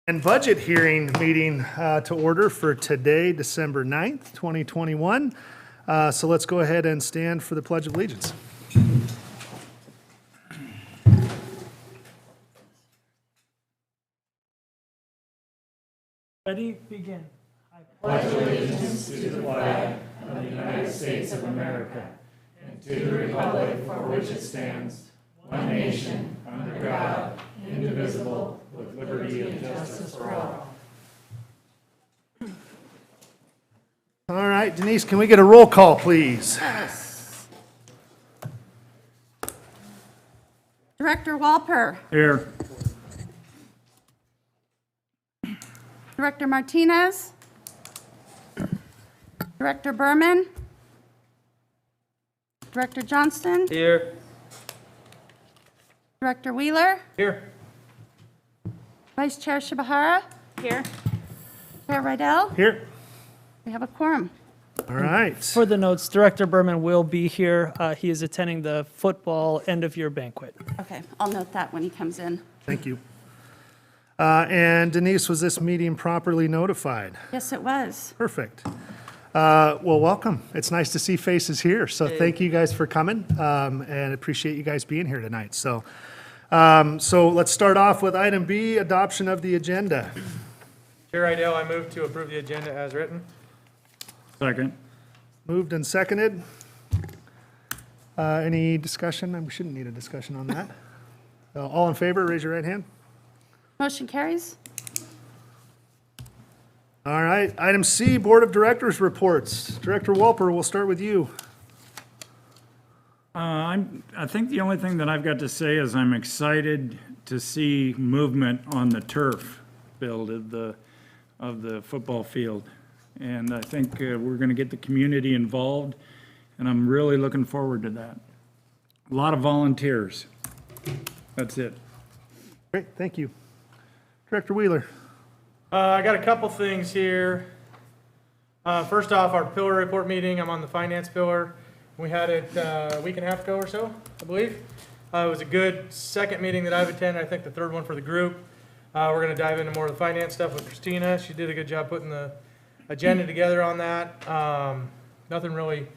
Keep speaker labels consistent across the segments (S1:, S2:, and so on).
S1: And budget hearing meeting to order for today, December 9th, 2021. So let's go ahead and stand for the Pledge of Allegiance.
S2: Ready, begin.
S3: Pledge allegiance to the flag of the United States of America and to the republic for which it stands, one nation, under God, indivisible, with liberty and justice for all.
S1: All right, Denise, can we get a roll call, please?
S4: Yes. Director Walper.
S3: Here.
S4: Director Martinez. Director Berman. Director Johnston.
S2: Here.
S4: Director Wheeler.
S2: Here.
S4: Vice Chair Shibahara. Here. Chair Rydell.
S1: Here.
S4: We have a quorum.
S1: All right.
S2: For the notes, Director Berman will be here. He is attending the football end-of-year banquet.
S4: Okay, I'll note that when he comes in.
S1: Thank you. And Denise, was this meeting properly notified?
S4: Yes, it was.
S1: Perfect. Well, welcome. It's nice to see faces here. So thank you guys for coming and appreciate you guys being here tonight. So let's start off with item B, adoption of the agenda.
S5: Chair Idell, I move to approve the agenda as written.
S3: Second.
S1: Moved and seconded. Any discussion? We shouldn't need a discussion on that. All in favor, raise your right hand.
S4: Motion carries.
S1: All right, item C, Board of Directors reports. Director Walper, we'll start with you.
S3: I think the only thing that I've got to say is I'm excited to see movement on the turf build of the football field. And I think we're going to get the community involved, and I'm really looking forward to that. A lot of volunteers. That's it.
S1: Great, thank you. Director Wheeler.
S5: I got a couple things here. First off, our pillar report meeting, I'm on the finance pillar. We had it a week and a half ago or so, I believe. It was a good second meeting that I've attended, I think the third one for the group. We're going to dive into more of the finance stuff with Christina. She did a good job putting the agenda together on that. Nothing really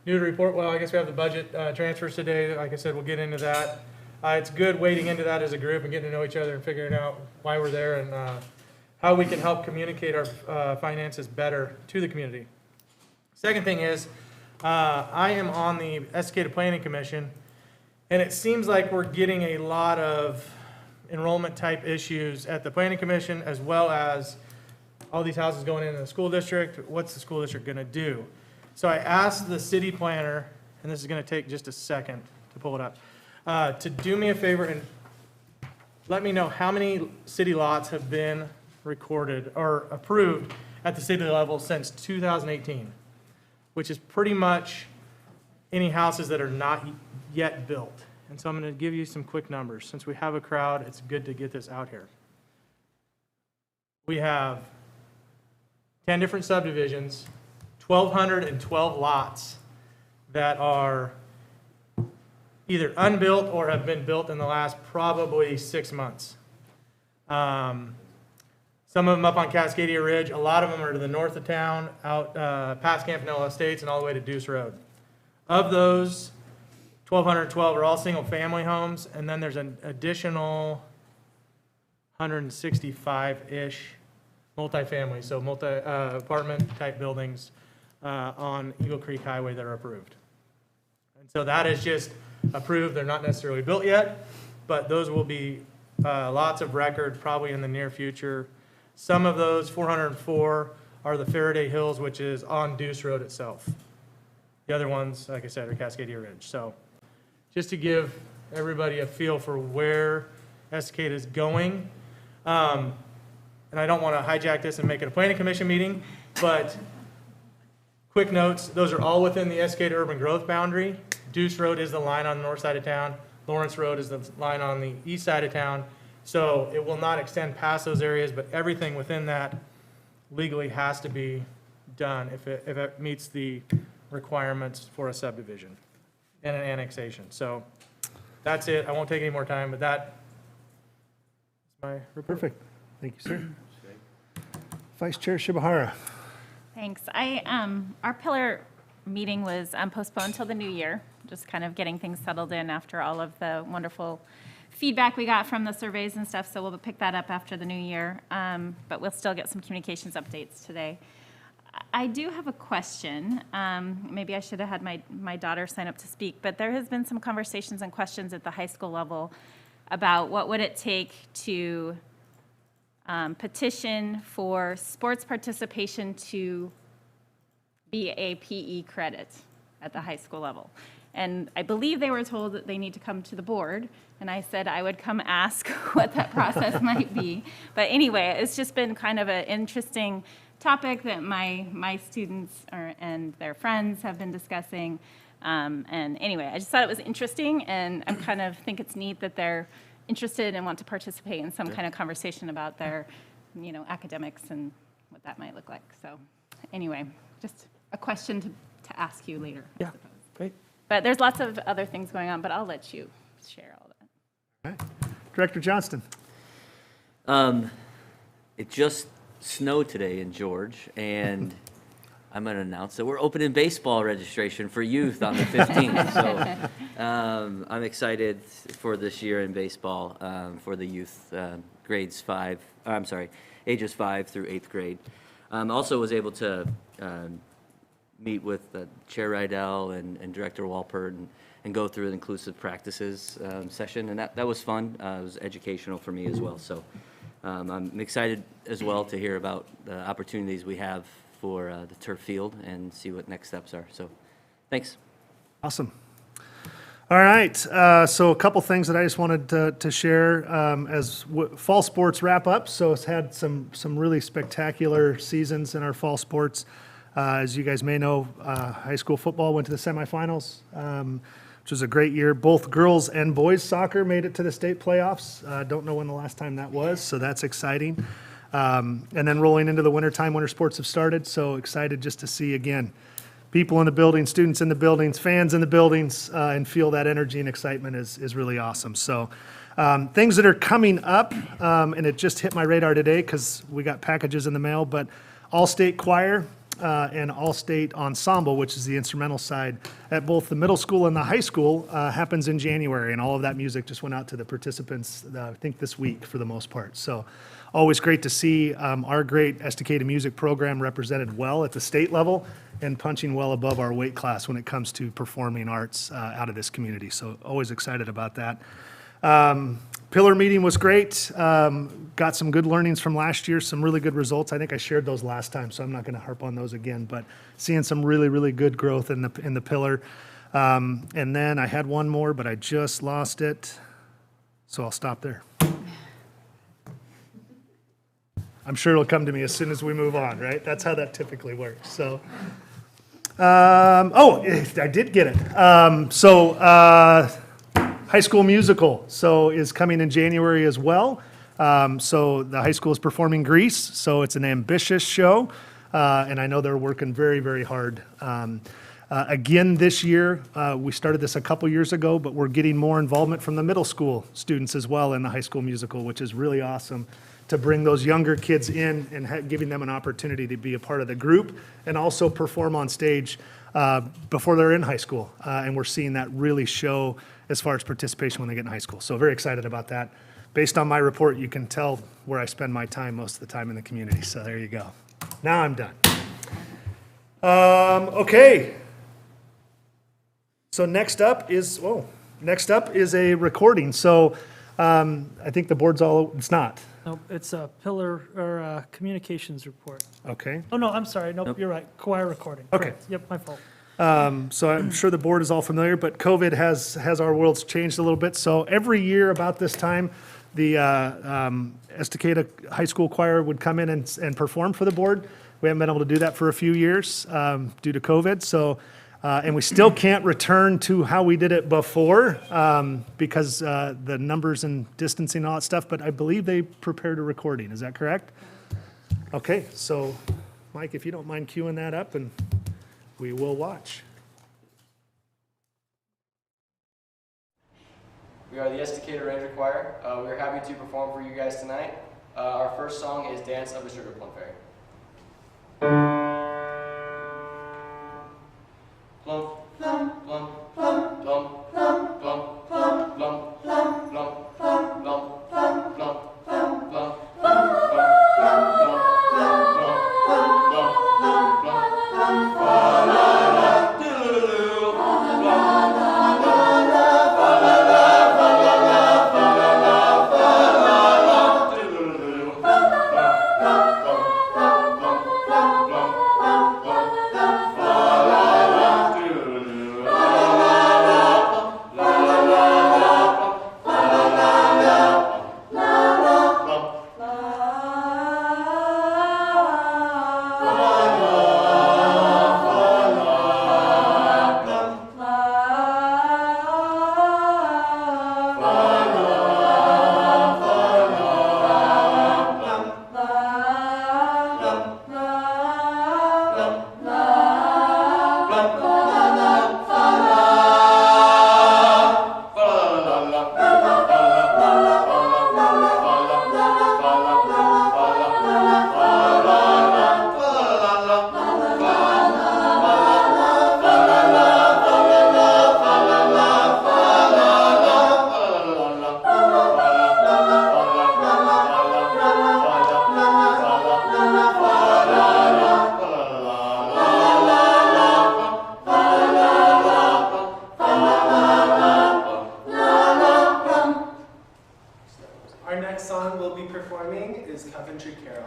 S5: new to report. Well, I guess we have the budget transfers today. Like I said, we'll get into that. It's good wading into that as a group and getting to know each other and figuring out why we're there and how we can help communicate our finances better to the community. Second thing is, I am on the Estacada Planning Commission, and it seems like we're getting a lot of enrollment type issues at the Planning Commission, as well as all these houses going into the school district. What's the school district going to do? So I asked the city planner, and this is going to take just a second to pull it up, to do me a favor and let me know how many city lots have been recorded or approved at the city level since 2018, which is pretty much any houses that are not yet built. And so I'm going to give you some quick numbers. Since we have a crowd, it's good to get this out here. We have 10 different subdivisions, 1,212 lots that are either unbuilt or have been built in the last probably 6 months. Some of them up on Cascadia Ridge. A lot of them are to the north of town, out past Campanella Estates and all the way to Deuce Road. Of those, 1,212 are all single-family homes, and then there's an additional 165-ish multifamily, so apartment-type buildings on Eagle Creek Highway that are approved. And so that is just approved. They're not necessarily built yet, but those will be lots of record probably in the near future. Some of those, 404, are the Faraday Hills, which is on Deuce Road itself. The other ones, like I said, are Cascadia Ridge. So just to give everybody a feel for where Estacada is going. And I don't want to hijack this and make it a planning commission meeting, but quick notes, those are all within the Estacada urban growth boundary. Deuce Road is the line on the north side of town. Lawrence Road is the line on the east side of town. So it will not extend past those areas, but everything within that legally has to be done if it meets the requirements for a subdivision and an annexation. So that's it. I won't take any more time, but that is my report.
S1: Perfect. Thank you, sir. Vice Chair Shibahara.
S6: Thanks. Our pillar meeting was postponed till the new year, just kind of getting things settled in after all of the wonderful feedback we got from the surveys and stuff, so we'll pick that up after the new year. But we'll still get some communications updates today. I do have a question. Maybe I should have had my daughter sign up to speak, but there has been some conversations and questions at the high school level about what would it take to petition for sports participation to be a PE credit at the high school level. And I believe they were told that they need to come to the board, and I said I would come ask what that process might be. But anyway, it's just been kind of an interesting topic that my students and their friends have been discussing. And anyway, I just thought it was interesting, and I kind of think it's neat that they're interested and want to participate in some kind of conversation about their, academics and what that might look like. So anyway, just a question to ask you later, I
S2: Yeah,
S6: suppose.
S2: great.
S6: But there's lots of other things going on, but I'll let you share all that.
S1: Okay. Director Johnston.
S7: It just snowed today in George, and I'm going to announce that we're opening baseball registration for youth on the 15th. So I'm excited for this year in baseball for the youth ages 5 through 8th grade. Also was able to meet with Chair Rydell and Director Walpert and go through an inclusive practices session, and that was fun. It was educational for me as well. So I'm excited as well to hear about the opportunities we have for the turf field and see what next steps are. So thanks.
S1: Awesome. All right, so a couple things that I just wanted to share as fall sports wrap up. So it's had some really spectacular seasons in our fall sports. As you guys may know, high school football went to the semifinals, which was a great year. Both girls and boys soccer made it to the state playoffs. Don't know when the last time that was, so that's exciting. And then rolling into the wintertime, winter sports have started, so excited just to see, again, people in the building, students in the buildings, fans in the buildings, and feel that energy and excitement is really awesome. So things that are coming up, and it just hit my radar today because we got packages in the mail, but All-State Choir and All-State Ensemble, which is the instrumental side, at both the middle school and the high school happens in January, and all of that music just went out to the participants, I think this week for the most part. So always great to see our great Estacada music program represented well at the state level and punching well above our weight class when it comes to performing arts out of this community. So always excited about that. Pillar meeting was great. Got some good learnings from last year, some really good results. I think I shared those last time, so I'm not going to harp on those again, but seeing some really, really good growth in the pillar. And then I had one more, but I just lost it, so I'll stop there. I'm sure it'll come to me as soon as we move on, right? That's how that typically works. So, I did get it. High School Musical, is coming in January as well. So the high school is performing Grease, so it's an ambitious show, and I know they're working very, very hard. Again, this year, we started this a couple years ago, but we're getting more involvement from the middle school students as well in the High School Musical, which is really awesome to bring those younger kids in and giving them an opportunity to be a part of the group and also perform on stage before they're in high school. And we're seeing that really show as far as participation when they get in high school. So very excited about that. Based on my report, you can tell where I spend my time most of the time in the community. So there you go. Now I'm done. Okay. So next up is a recording. So I think the board's it's not.
S2: Nope, it's a pillar or a communications report.
S1: Okay.
S2: Oh, no, I'm sorry. Nope, you're right. Choir recording.
S1: Okay.
S2: Correct. Yep, my fault.
S1: So I'm sure the board is all familiar, but COVID has our worlds changed a little bit. So every year about this time, the Estacada High School Choir would come in and perform for the board. We haven't been able to do that for a few years due to COVID. So, and we still can't return to how we did it before because the numbers and distancing and all that stuff, but I believe they prepared a recording. Is that correct? Okay, so Mike, if you don't mind queuing that up, and we will watch.
S8: We are the Estacada Ranger Choir. We are happy to perform for you guys tonight. Our first song is Dance of a Sugar Plum Fairy.
S5: Coventry Carol.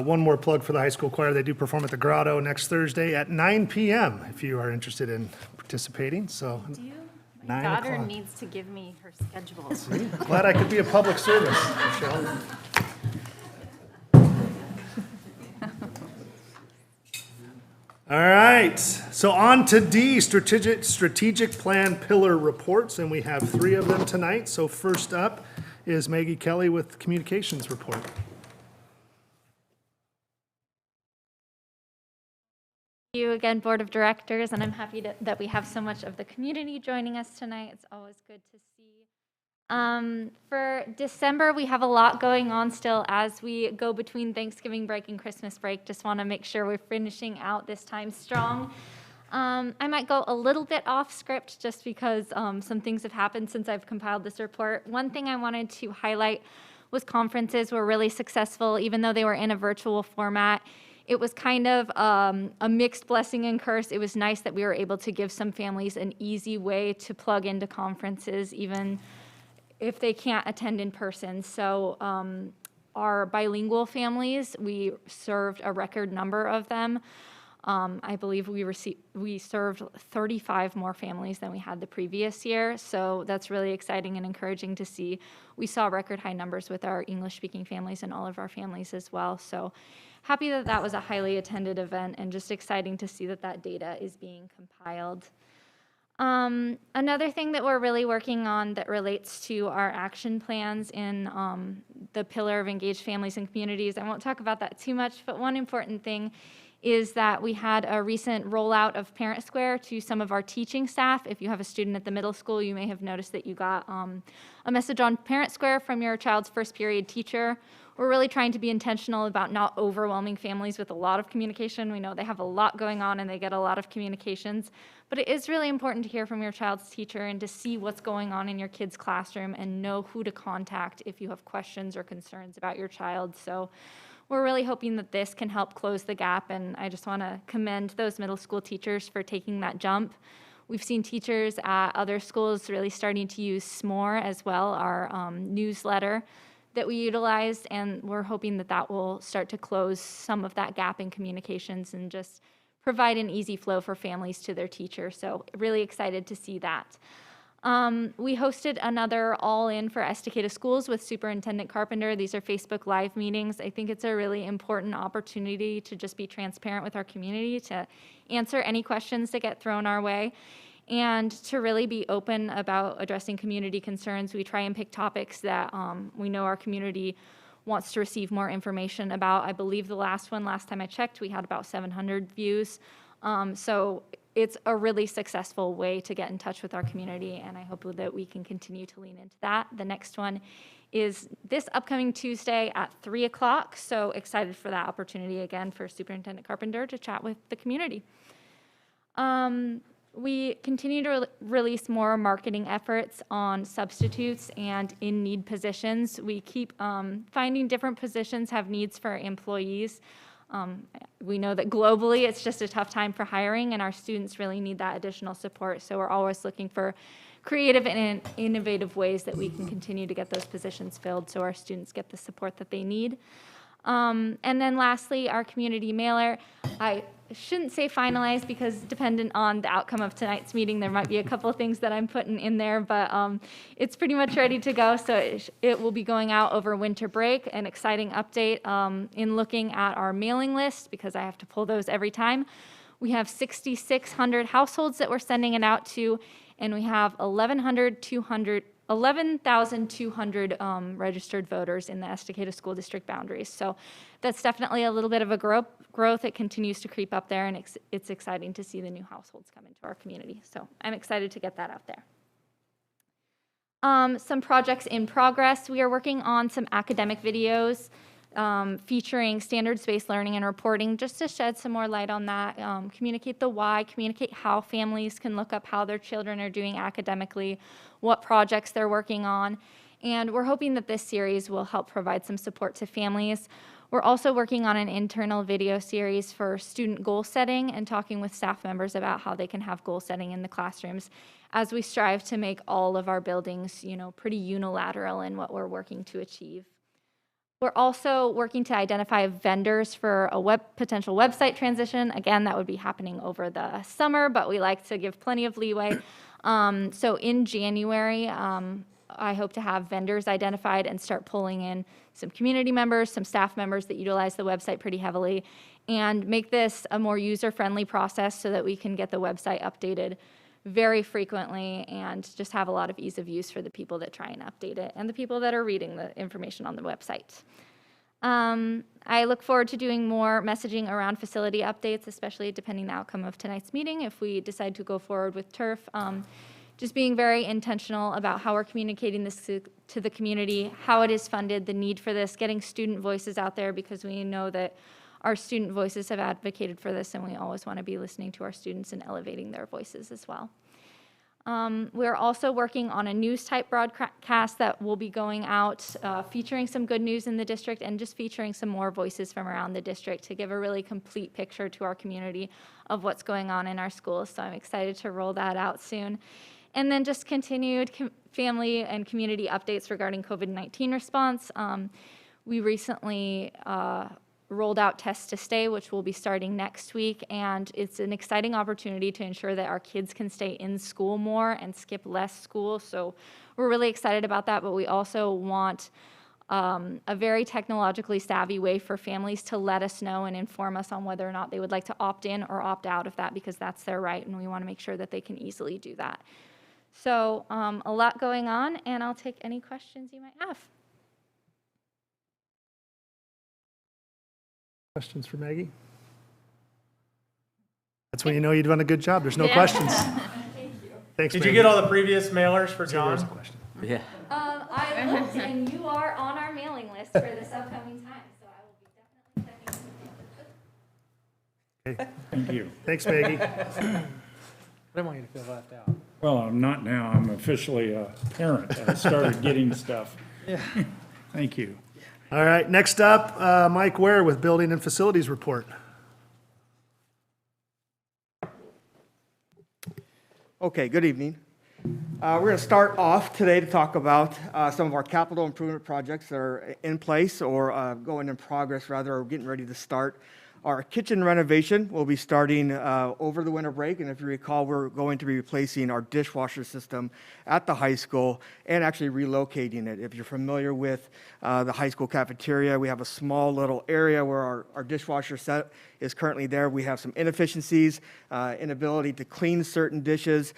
S1: One more plug for the high school choir. They do perform at the Grotto next Thursday at 9 p.m. if you are interested in participating. So
S6: Do you? My
S1: 9
S6: daughter
S1: o'clock.
S6: needs to give me her schedule.
S1: Glad I could be a public service, Michelle. All right, so on to D, strategic plan pillar reports, and we have 3 of them tonight. So first up is Maggie Kelly with communications report.
S9: Thank you again, Board of Directors, and I'm happy that we have so much of the community joining us tonight. It's always good to see. For December, we have a lot going on still as we go between Thanksgiving break and Christmas break. Just want to make sure we're finishing out this time strong. I might go a little bit off script just because some things have happened since I've compiled this report. One thing I wanted to highlight was conferences were really successful, even though they were in a virtual format. It was kind of a mixed blessing and curse. It was nice that we were able to give some families an easy way to plug into conferences, even if they can't attend in person. So our bilingual families, we served a record number of them. I believe we served 35 more families than we had the previous year. So that's really exciting and encouraging to see. We saw record high numbers with our English-speaking families and all of our families as well. So happy that that was a highly attended event and just exciting to see that that data is being compiled. Another thing that we're really working on that relates to our action plans in the pillar of engaged families and communities, I won't talk about that too much, but one important thing is that we had a recent rollout of Parent Square to some of our teaching staff. If you have a student at the middle school, you may have noticed that you got a message on Parent Square from your child's first period teacher. We're really trying to be intentional about not overwhelming families with a lot of communication. We know they have a lot going on and they get a lot of communications, but it is really important to hear from your child's teacher and to see what's going on in your kid's classroom and know who to contact if you have questions or concerns about your child. So we're really hoping that this can help close the gap, and I just want to commend those middle school teachers for taking that jump. We've seen teachers at other schools really starting to use SMORE as well, our newsletter that we utilized, and we're hoping that that will start to close some of that gap in communications and just provide an easy flow for families to their teacher. So really excited to see that. We hosted another all-in for Estacada Schools with Superintendent Carpenter. These are Facebook Live meetings. I think it's a really important opportunity to just be transparent with our community, to answer any questions that get thrown our way, and to really be open about addressing community concerns. We try and pick topics that we know our community wants to receive more information about. I believe the last time I checked, we had about 700 views. So it's a really successful way to get in touch with our community, and I hope that we can continue to lean into that. The next one is this upcoming Tuesday at 3 o'clock, so excited for that opportunity again for Superintendent Carpenter to chat with the community. We continue to release more marketing efforts on substitutes and in-need positions. We keep finding different positions have needs for employees. We know that globally it's just a tough time for hiring, and our students really need that additional support. So we're always looking for creative and innovative ways that we can continue to get those positions filled so our students get the support that they need. And then lastly, our community mailer. I shouldn't say finalized because dependent on the outcome of tonight's meeting, there might be a couple things that I'm putting in there, but it's pretty much ready to go. So it will be going out over winter break. An exciting update in looking at our mailing list, because I have to pull those every time. We have 6,600 households that we're sending it out to, and we have 11,200 registered voters in the Estacada School District boundaries. So that's definitely a little bit of a growth. It continues to creep up there, and it's exciting to see the new households come into our community. So I'm excited to get that out there. Some projects in progress. We are working on some academic videos featuring standards-based learning and reporting, just to shed some more light on that, communicate the why, communicate how families can look up how their children are doing academically, what projects they're working on, and we're hoping that this series will help provide some support to families. We're also working on an internal video series for student goal setting and talking with staff members about how they can have goal setting in the classrooms as we strive to make all of our buildings, pretty unilateral in what we're working to achieve. We're also working to identify vendors for a potential website transition. Again, that would be happening over the summer, but we like to give plenty of leeway. So in January, I hope to have vendors identified and start pulling in some community members, some staff members that utilize the website pretty heavily, and make this a more user-friendly process so that we can get the website updated very frequently and just have a lot of ease of use for the people that try and update it and the people that are reading the information on the website. I look forward to doing more messaging around facility updates, especially depending the outcome of tonight's meeting. If we decide to go forward with turf, just being very intentional about how we're communicating this to the community, how it is funded, the need for this, getting student voices out there, because we know that our student voices have advocated for this, and we always want to be listening to our students and elevating their voices as well. We're also working on a news-type broadcast that will be going out, featuring some good news in the district and just featuring some more voices from around the district to give a really complete picture to our community of what's going on in our schools. So I'm excited to roll that out soon. And then just continued family and community updates regarding COVID-19 response. We recently rolled out Test to Stay, which will be starting next week, and it's an exciting opportunity to ensure that our kids can stay in school more and skip less school. So we're really excited about that, but we also want a very technologically savvy way for families to let us know and inform us on whether or not they would like to opt in or opt out of that, because that's their right, and we want to make sure that they can easily do that. So a lot going on, and I'll take any questions you might have.
S1: Questions for Maggie? That's when you know you've done a good job. There's no questions. Thanks,
S5: Did you
S1: Maggie.
S5: get all the previous mailers for
S1: There was a
S5: John?
S1: question.
S7: Yeah.
S9: I looked, and you are on our mailing list for this upcoming time, so I will be definitely sending you.
S3: Thank you.
S1: Thanks, Maggie.
S5: I didn't want you to feel left out.
S3: Well, I'm not now. I'm officially a parent. I started getting stuff. Yeah. Thank you.
S1: All right, next up, Mike Ware with Building and Facilities Report.
S10: Okay, good evening. We're going to start off today to talk about some of our capital improvement projects that are in place or going in progress, rather, or getting ready to start. Our kitchen renovation will be starting over the winter break, and if you recall, we're going to be replacing our dishwasher system at the high school and actually relocating it. If you're familiar with the high school cafeteria, we have a small little area where our dishwasher set is currently there. We have some inefficiencies, inability to clean certain dishes,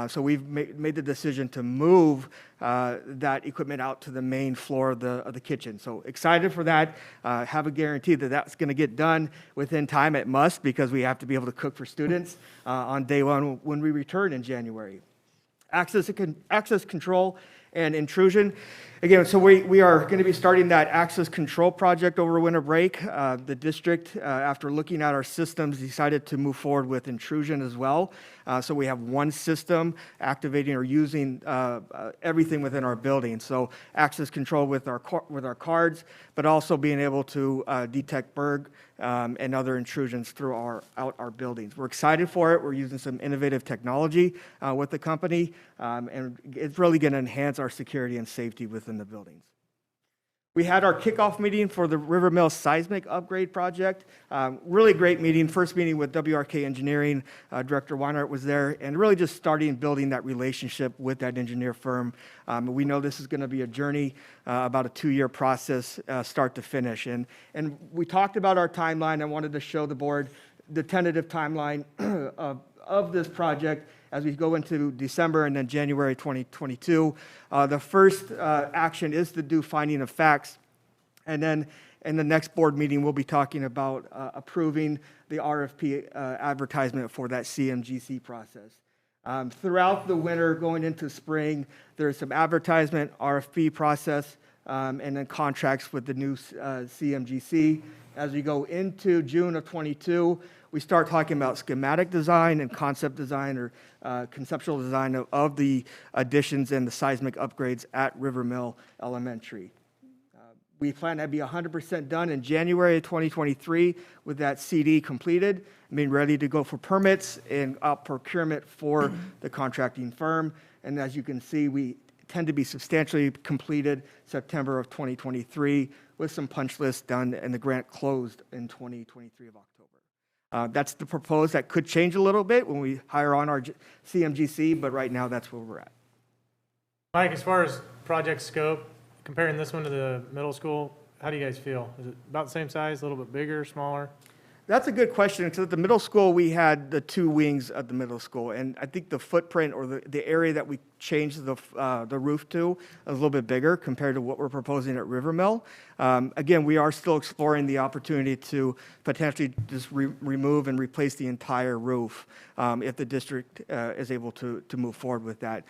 S10: so we've made the decision to move that equipment out to the main floor of the kitchen. So excited for that. Have a guarantee that that's going to get done within time. It must, because we have to be able to cook for students on day one when we return in January. Access control and intrusion. Again, so we are going to be starting that access control project over winter break. The district, after looking at our systems, decided to move forward with intrusion as well. So we have one system activating or using everything within our building. So access control with our cards, but also being able to detect Berg and other intrusions throughout our buildings. We're excited for it. We're using some innovative technology with the company, and it's really going to enhance our security and safety within the buildings. We had our kickoff meeting for the River Mill seismic upgrade project. Really great meeting. First meeting with WRK Engineering. Director Weinert was there, and really just starting building that relationship with that engineer firm. We know this is going to be a journey, about a 2-year process, start to finish. And we talked about our timeline. I wanted to show the board the tentative timeline of this project as we go into December and then January 2022. The first action is to do finding of facts. And then in the next board meeting, we'll be talking about approving the RFP advertisement for that CMGC process. Throughout the winter, going into spring, there's some advertisement, RFP process, and then contracts with the new CMGC. As we go into June of 22, we start talking about schematic design and concept design or conceptual design of the additions and the seismic upgrades at River Mill Elementary. We plan to be 100% done in January of 2023 with that CD completed, being ready to go for permits and out procurement for the contracting firm. And as you can see, we tend to be substantially completed September of 2023 with some punch lists done and the grant closed in 2023 of October. That's the proposed. That could change a little bit when we hire on our CMGC, but right now that's where we're at.
S5: Mike, as far as project scope, comparing this one to the middle school, how do you guys feel? Is it about the same size, a little bit bigger, smaller?
S10: That's a good question, because at the middle school, we had the 2 wings at the middle school, and I think the footprint or the area that we changed the roof to is a little bit bigger compared to what we're proposing at River Mill. Again, we are still exploring the opportunity to potentially just remove and replace the entire roof if the district is able to move forward with that.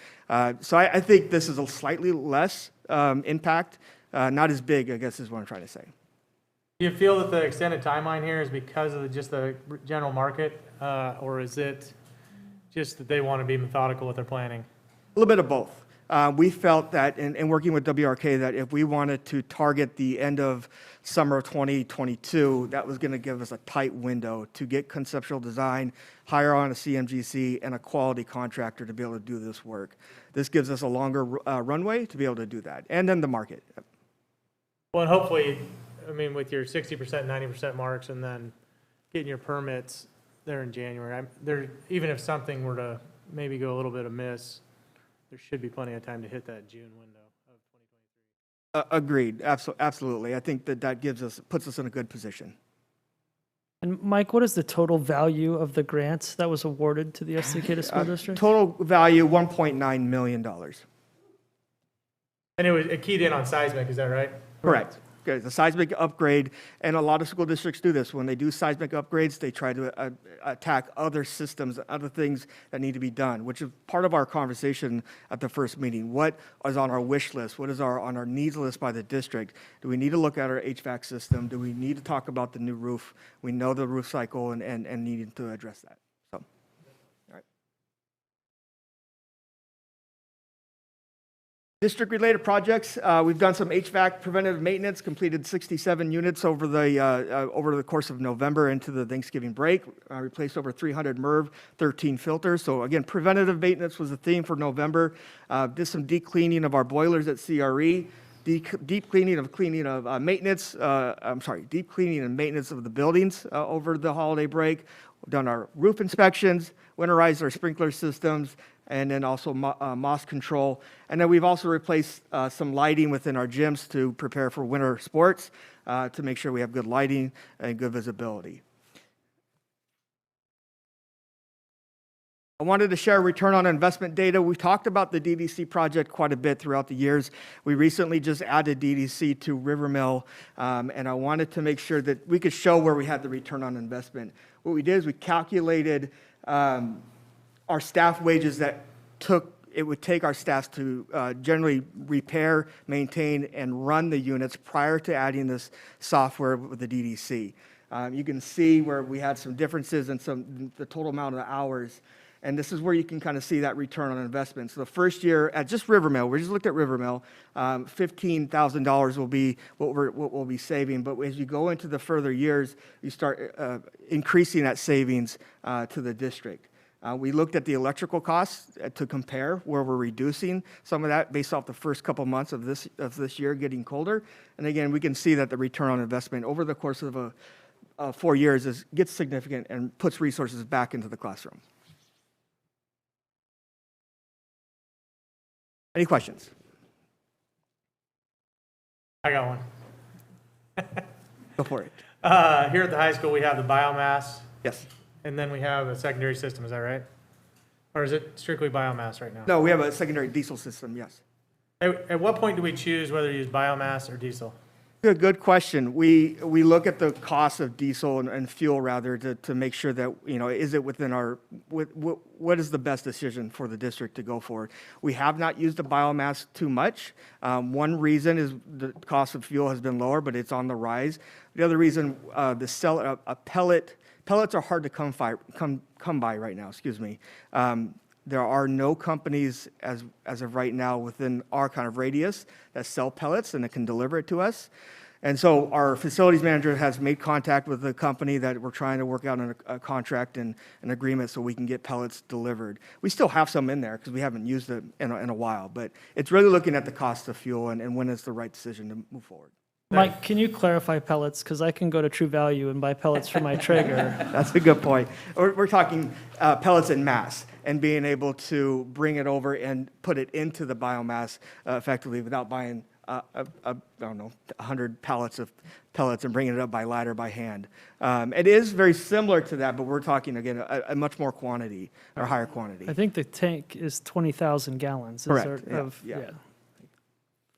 S10: So I think this is a slightly less impact, not as big, I guess is what I'm trying to say.
S5: Do you feel that the extended timeline here is because of just the general market, or is it just that they want to be methodical with their planning?
S10: A little bit of both. We felt that, in working with WRK, that if we wanted to target the end of summer of 2022, that was going to give us a tight window to get conceptual design, hire on a CMGC, and a quality contractor to be able to do this work. This gives us a longer runway to be able to do that, and then the market.
S5: Well, and hopefully, I mean, with your 60%, 90% marks, and then getting your permits there in January, even if something were to maybe go a little bit amiss, there should be plenty of time to hit that June window of 2023.
S10: Agreed. Absolutely. I think that puts us in a good position.
S2: And Mike, what is the total value of the grant that was awarded to the Estacada School District?
S10: Total value, $1.9 million.
S5: And it keyed in on seismic, is that right?
S10: Correct. Okay, it's a seismic upgrade, and a lot of school districts do this. When they do seismic upgrades, they try to attack other systems, other things that need to be done, which is part of our conversation at the first meeting. What is on our wish list? What is on our needs list by the district? Do we need to look at our HVAC system? Do we need to talk about the new roof? We know the roof cycle and needing to address that. So, all right. District-related projects, we've done some HVAC preventative maintenance, completed 67 units over the course of November into the Thanksgiving break, replaced over 300 MERV, 13 filters. So again, preventative maintenance was the theme for November. Did some deep cleaning of our boilers at CRE, deep cleaning of maintenance, deep cleaning and maintenance of the buildings over the holiday break. We've done our roof inspections, winterized our sprinkler systems, and then also moss control. And then we've also replaced some lighting within our gyms to prepare for winter sports, to make sure we have good lighting and good visibility. I wanted to share return on investment data. We talked about the DDC project quite a bit throughout the years. We recently just added DDC to Rivermill, and I wanted to make sure that we could show where we had the return on investment. What we did is we calculated our staff wages that it would take our staff to generally repair, maintain, and run the units prior to adding this software with the DDC. You can see where we had some differences in the total amount of hours. And this is where you can kind of see that return on investment. So the first year at just Rivermill, we just looked at Rivermill, $15,000 will be what we'll be saving. But as you go into the further years, you start increasing that savings to the district. We looked at the electrical costs to compare where we're reducing some of that based off the first couple months of this year getting colder. And again, we can see that the return on investment over the course of 4 years gets significant and puts resources back into the classroom. Any questions?
S5: I got one.
S10: Go for it.
S5: Here at the high school, we have the biomass,
S10: Yes.
S5: and then we have a secondary system, is that right? Or is it strictly biomass right now?
S10: No, we have a secondary diesel system, yes.
S5: At what point do we choose whether to use biomass or diesel?
S10: Good question. We look at the cost of diesel and fuel rather to make sure that, is it within what is the best decision for the district to go for? We have not used the biomass too much. One reason is the cost of fuel has been lower, but it's on the rise. The other reason, pellets are hard to come by right now, excuse me. There are no companies as of right now within our kind of radius that sell pellets and that can deliver it to us. And so our facilities manager has made contact with the company that we're trying to work out a contract and an agreement so we can get pellets delivered. We still have some in there because we haven't used it in a while, but it's really looking at the cost of fuel and when is the right decision to move forward.
S2: Mike, can you clarify pellets? Because I can go to True Value and buy pellets for my Traeger.
S10: That's a good point. We're talking pellets in mass and being able to bring it over and put it into the biomass effectively without buying, 100 pallets of pellets and bringing it up by ladder by hand. It is very similar to that, but we're talking, again, a much more quantity or higher quantity.
S2: I think the tank is 20,000 gallons.
S10: Correct.
S2: Yeah.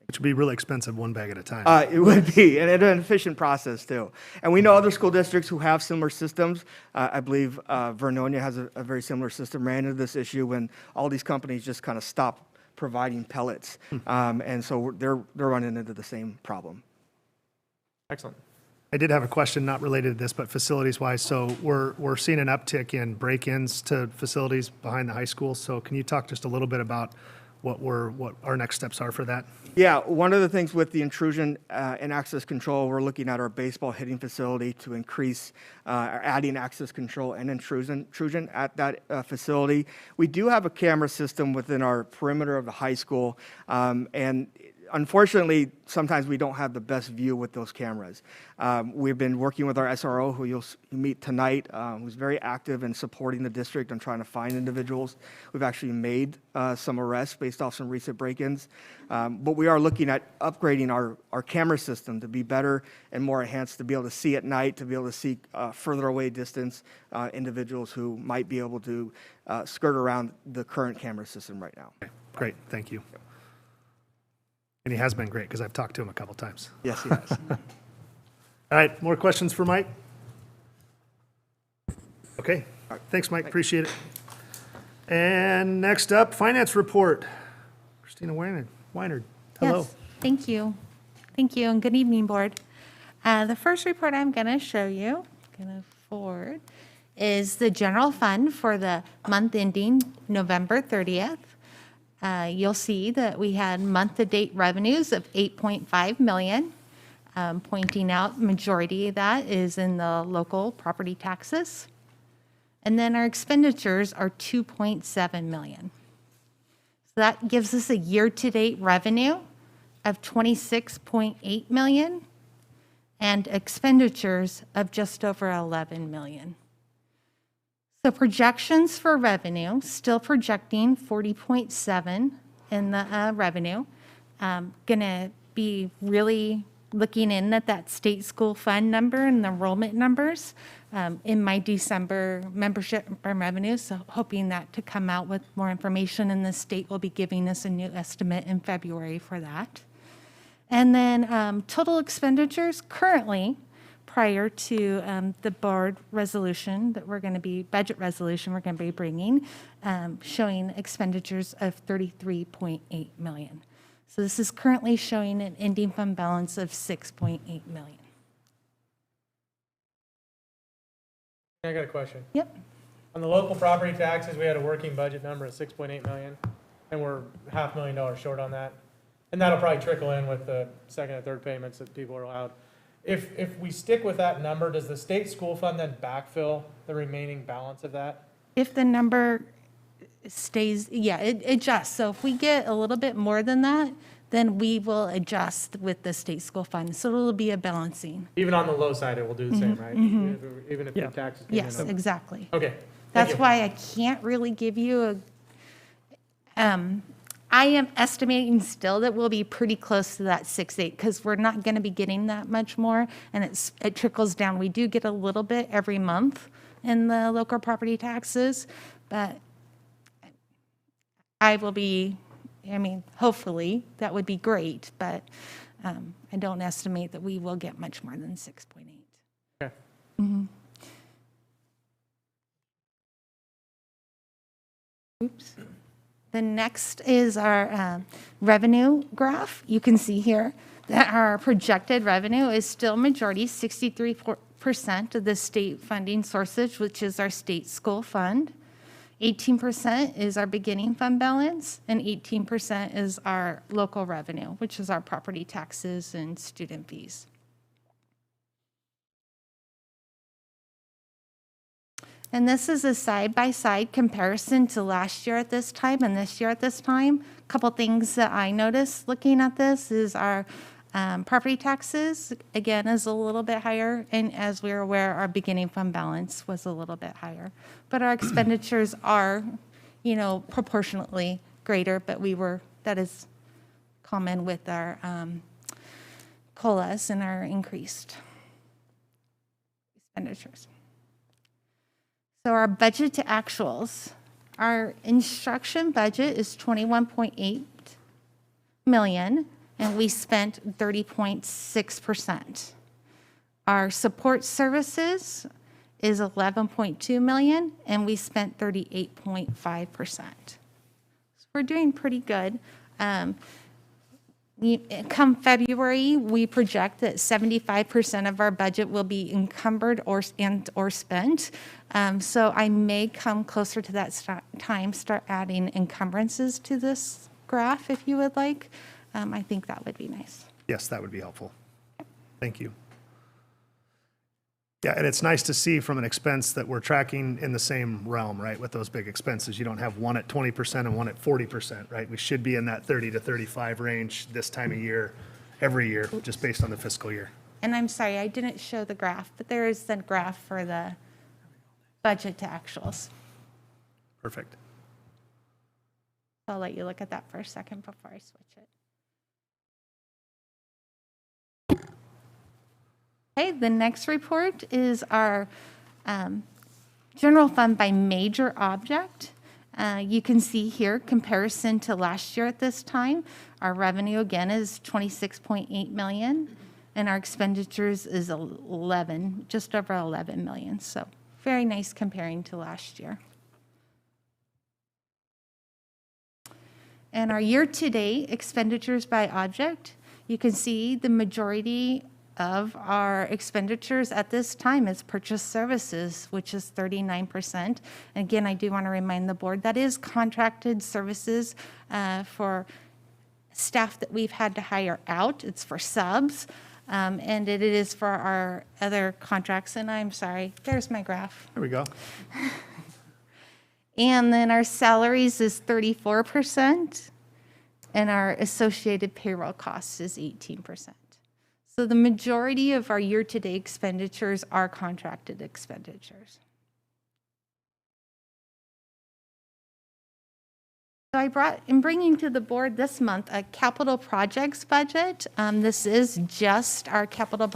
S1: Which would be really expensive, one bag at a time.
S10: It would be, and an efficient process too. And we know other school districts who have similar systems. I believe Vernonia has a very similar system, ran into this issue when all these companies just kind of stopped providing pellets. And so they're running into the same problem.
S5: Excellent.
S1: I did have a question not related to this, but facilities-wise. So we're seeing an uptick in break-ins to facilities behind the high school. So can you talk just a little bit about what our next steps are for that?
S10: Yeah, one of the things with the intrusion and access control, we're looking at our baseball hitting facility to increase adding access control and intrusion at that facility. We do have a camera system within our perimeter of the high school, and unfortunately, sometimes we don't have the best view with those cameras. We've been working with our SRO, who you'll meet tonight, who's very active in supporting the district and trying to find individuals. We've actually made some arrests based off some recent break-ins. But we are looking at upgrading our camera system to be better and more enhanced, to be able to see at night, to be able to see further away distance individuals who might be able to skirt around the current camera system right now.
S1: Okay, great, thank you. And he has been great because I've talked to him a couple times.
S10: Yes, he has.
S1: All right, more questions for Mike? Okay, thanks, Mike, appreciate it. And next up, finance report. Christina Weinard, hello.
S11: Yes, thank you. Thank you, and good evening, Board. The first report I'm going to show you, forward, is the general fund for the month ending November 30th. You'll see that we had month-to-date revenues of $8.5 million, pointing out majority of that is in the local property taxes. And then our expenditures are $2.7 million. So that gives us a year-to-date revenue of $26.8 million and expenditures of just over $11 million. So projections for revenue, still projecting 40.7 in the revenue. Gonna be really looking in at that state school fund number and the enrollment numbers in my December membership and revenue. So hoping that to come out with more information, and the state will be giving us a new estimate in February for that. And then total expenditures currently, prior to the board resolution that we're going to be, budget resolution we're going to be bringing, showing expenditures of $33.8 million. So this is currently showing an ending fund balance of $6.8 million.
S5: I got a question.
S11: Yep.
S5: On the local property taxes, we had a working budget number of 6.8 million, and we're $500,000 short on that. And that'll probably trickle in with the second and third payments that people are allowed. If we stick with that number, does the state school fund then backfill the remaining balance of that?
S11: If the number stays, yeah, it adjusts. So if we get a little bit more than that, then we will adjust with the state school fund. So it'll be a balancing.
S5: Even on the low side, it will do the same, right? Even if the taxes came in
S11: Yes,
S5: over.
S11: exactly.
S5: Okay. Thank
S11: That's
S5: you.
S11: why I can't really give you a, I am estimating still that we'll be pretty close to that 6.8 because we're not going to be getting that much more, and it trickles down. We do get a little bit every month in the local property taxes, but I will be, I mean, hopefully that would be great, but I don't estimate that we will get much more than 6.8.
S5: Okay.
S11: Oops. The next is our revenue graph. You can see here that our projected revenue is still majority, 63% of the state funding sources, which is our state school fund. 18% is our beginning fund balance, and 18% is our local revenue, which is our property taxes and student fees. And this is a side-by-side comparison to last year at this time and this year at this time. A couple things that I noticed looking at this is our property taxes, again, is a little bit higher. And as we're aware, our beginning fund balance was a little bit higher. But our expenditures are, you know, proportionately greater, but that is common with our COLAs and our increased expenditures. So our budget to actuals, our instruction budget is 21.8 million, and we spent 30.6%. Our support services is 11.2 million, and we spent 38.5%. So we're doing pretty good. Come February, we project that 75% of our budget will be encumbered or spent. So I may come closer to that time, start adding encumbrances to this graph if you would like. I think that would be nice.
S1: Yes, that would be helpful. Thank you. Yeah, and it's nice to see from an expense that we're tracking in the same realm, right? With those big expenses, you don't have one at 20% and one at 40%, right? We should be in that 30 to 35 range this time of year, every year, just based on the fiscal year.
S11: And I'm sorry, I didn't show the graph, but there is the graph for the budget to actuals.
S1: Perfect.
S11: I'll let you look at that for a second before I switch it. Okay, the next report is our general fund by major object. You can see here comparison to last year at this time. Our revenue again is 26.8 million, and our expenditures is 11, just over 11 million. So very nice comparing to last year. And our year-to-date expenditures by object, you can see the majority of our expenditures at this time is purchase services, which is 39%. And again, I do want to remind the board that is contracted services for staff that we've had to hire out. It's for subs, and it is for our other contracts. And I'm sorry, there's my graph.
S1: There we go.
S11: And then our salaries is 34%, and our associated payroll costs is 18%. So the majority of our year-to-date expenditures are contracted expenditures. So I'm bringing to the board this month a capital projects budget. This is just our capital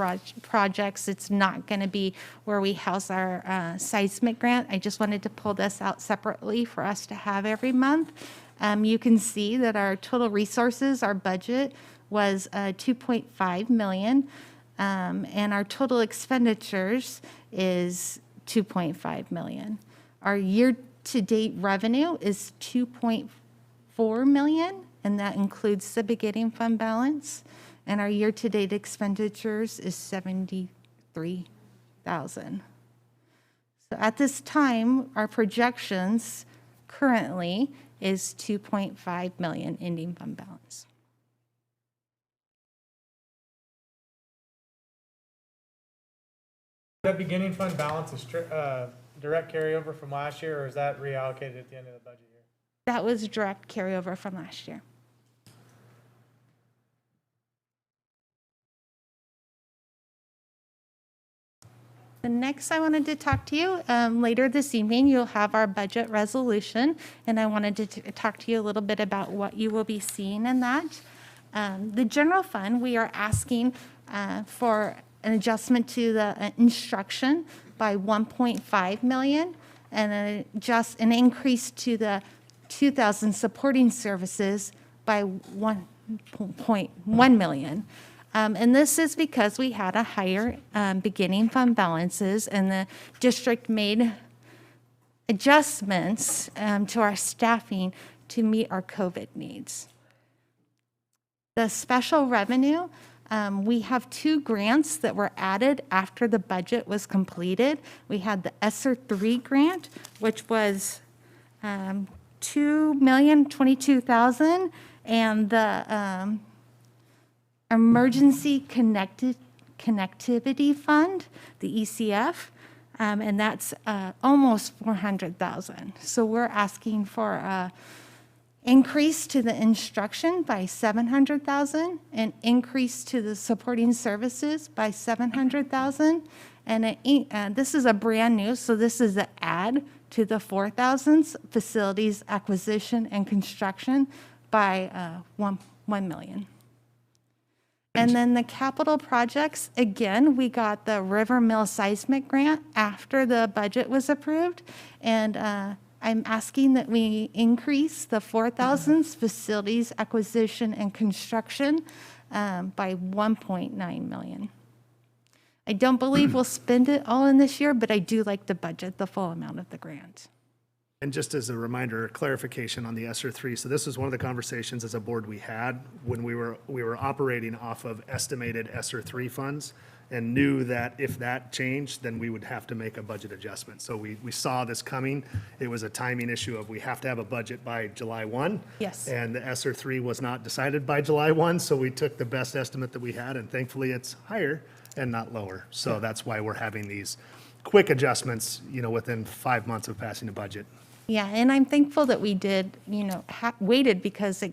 S11: projects. It's not going to be where we house our seismic grant. I just wanted to pull this out separately for us to have every month. You can see that our total resources, our budget was 2.5 million, and our total expenditures is 2.5 million. Our year-to-date revenue is 2.4 million, and that includes the beginning fund balance. And our year-to-date expenditures is 73,000. So at this time, our projections currently is 2.5 million ending fund balance.
S5: That beginning fund balance is direct carryover from last year, or is that reallocated at the end of the budget year?
S11: That was direct carryover from last year. The next I wanted to talk to you, later this evening, you'll have our budget resolution, and I wanted to talk to you a little bit about what you will be seeing in that. The general fund, we are asking for an adjustment to the instruction by 1.5 million, and an increase to the 2,000 supporting services by 1.1 million. And this is because we had a higher beginning fund balances, and the district made adjustments to our staffing to meet our COVID needs. The special revenue, we have 2 grants that were added after the budget was completed. We had the ESSER 3 grant, which was $2,022,000, and the Emergency Connectivity Fund, the ECF, and that's almost 400,000. So we're asking for an increase to the instruction by 700,000, an increase to the supporting services by 700,000, and this is a brand new, so this is an add to the 4,000s, facilities acquisition and construction by 1 million. And then the capital projects, again, we got the River Mill seismic grant after the budget was approved. And I'm asking that we increase the 4,000s facilities acquisition and construction by 1.9 million. I don't believe we'll spend it all in this year, but I do like to budget the full amount of the grant.
S1: And just as a reminder, clarification on the ESSER 3. So this was one of the conversations as a board we had when we were operating off of estimated ESSER 3 funds, and knew that if that changed, then we would have to make a budget adjustment. So we saw this coming. It was a timing issue of we have to have a budget by July 1.
S11: Yes.
S1: And the ESSER 3 was not decided by July 1, so we took the best estimate that we had, and thankfully it's higher and not lower. So that's why we're having these quick adjustments, within 5 months of passing a budget.
S11: Yeah, and I'm thankful that we did, waited, because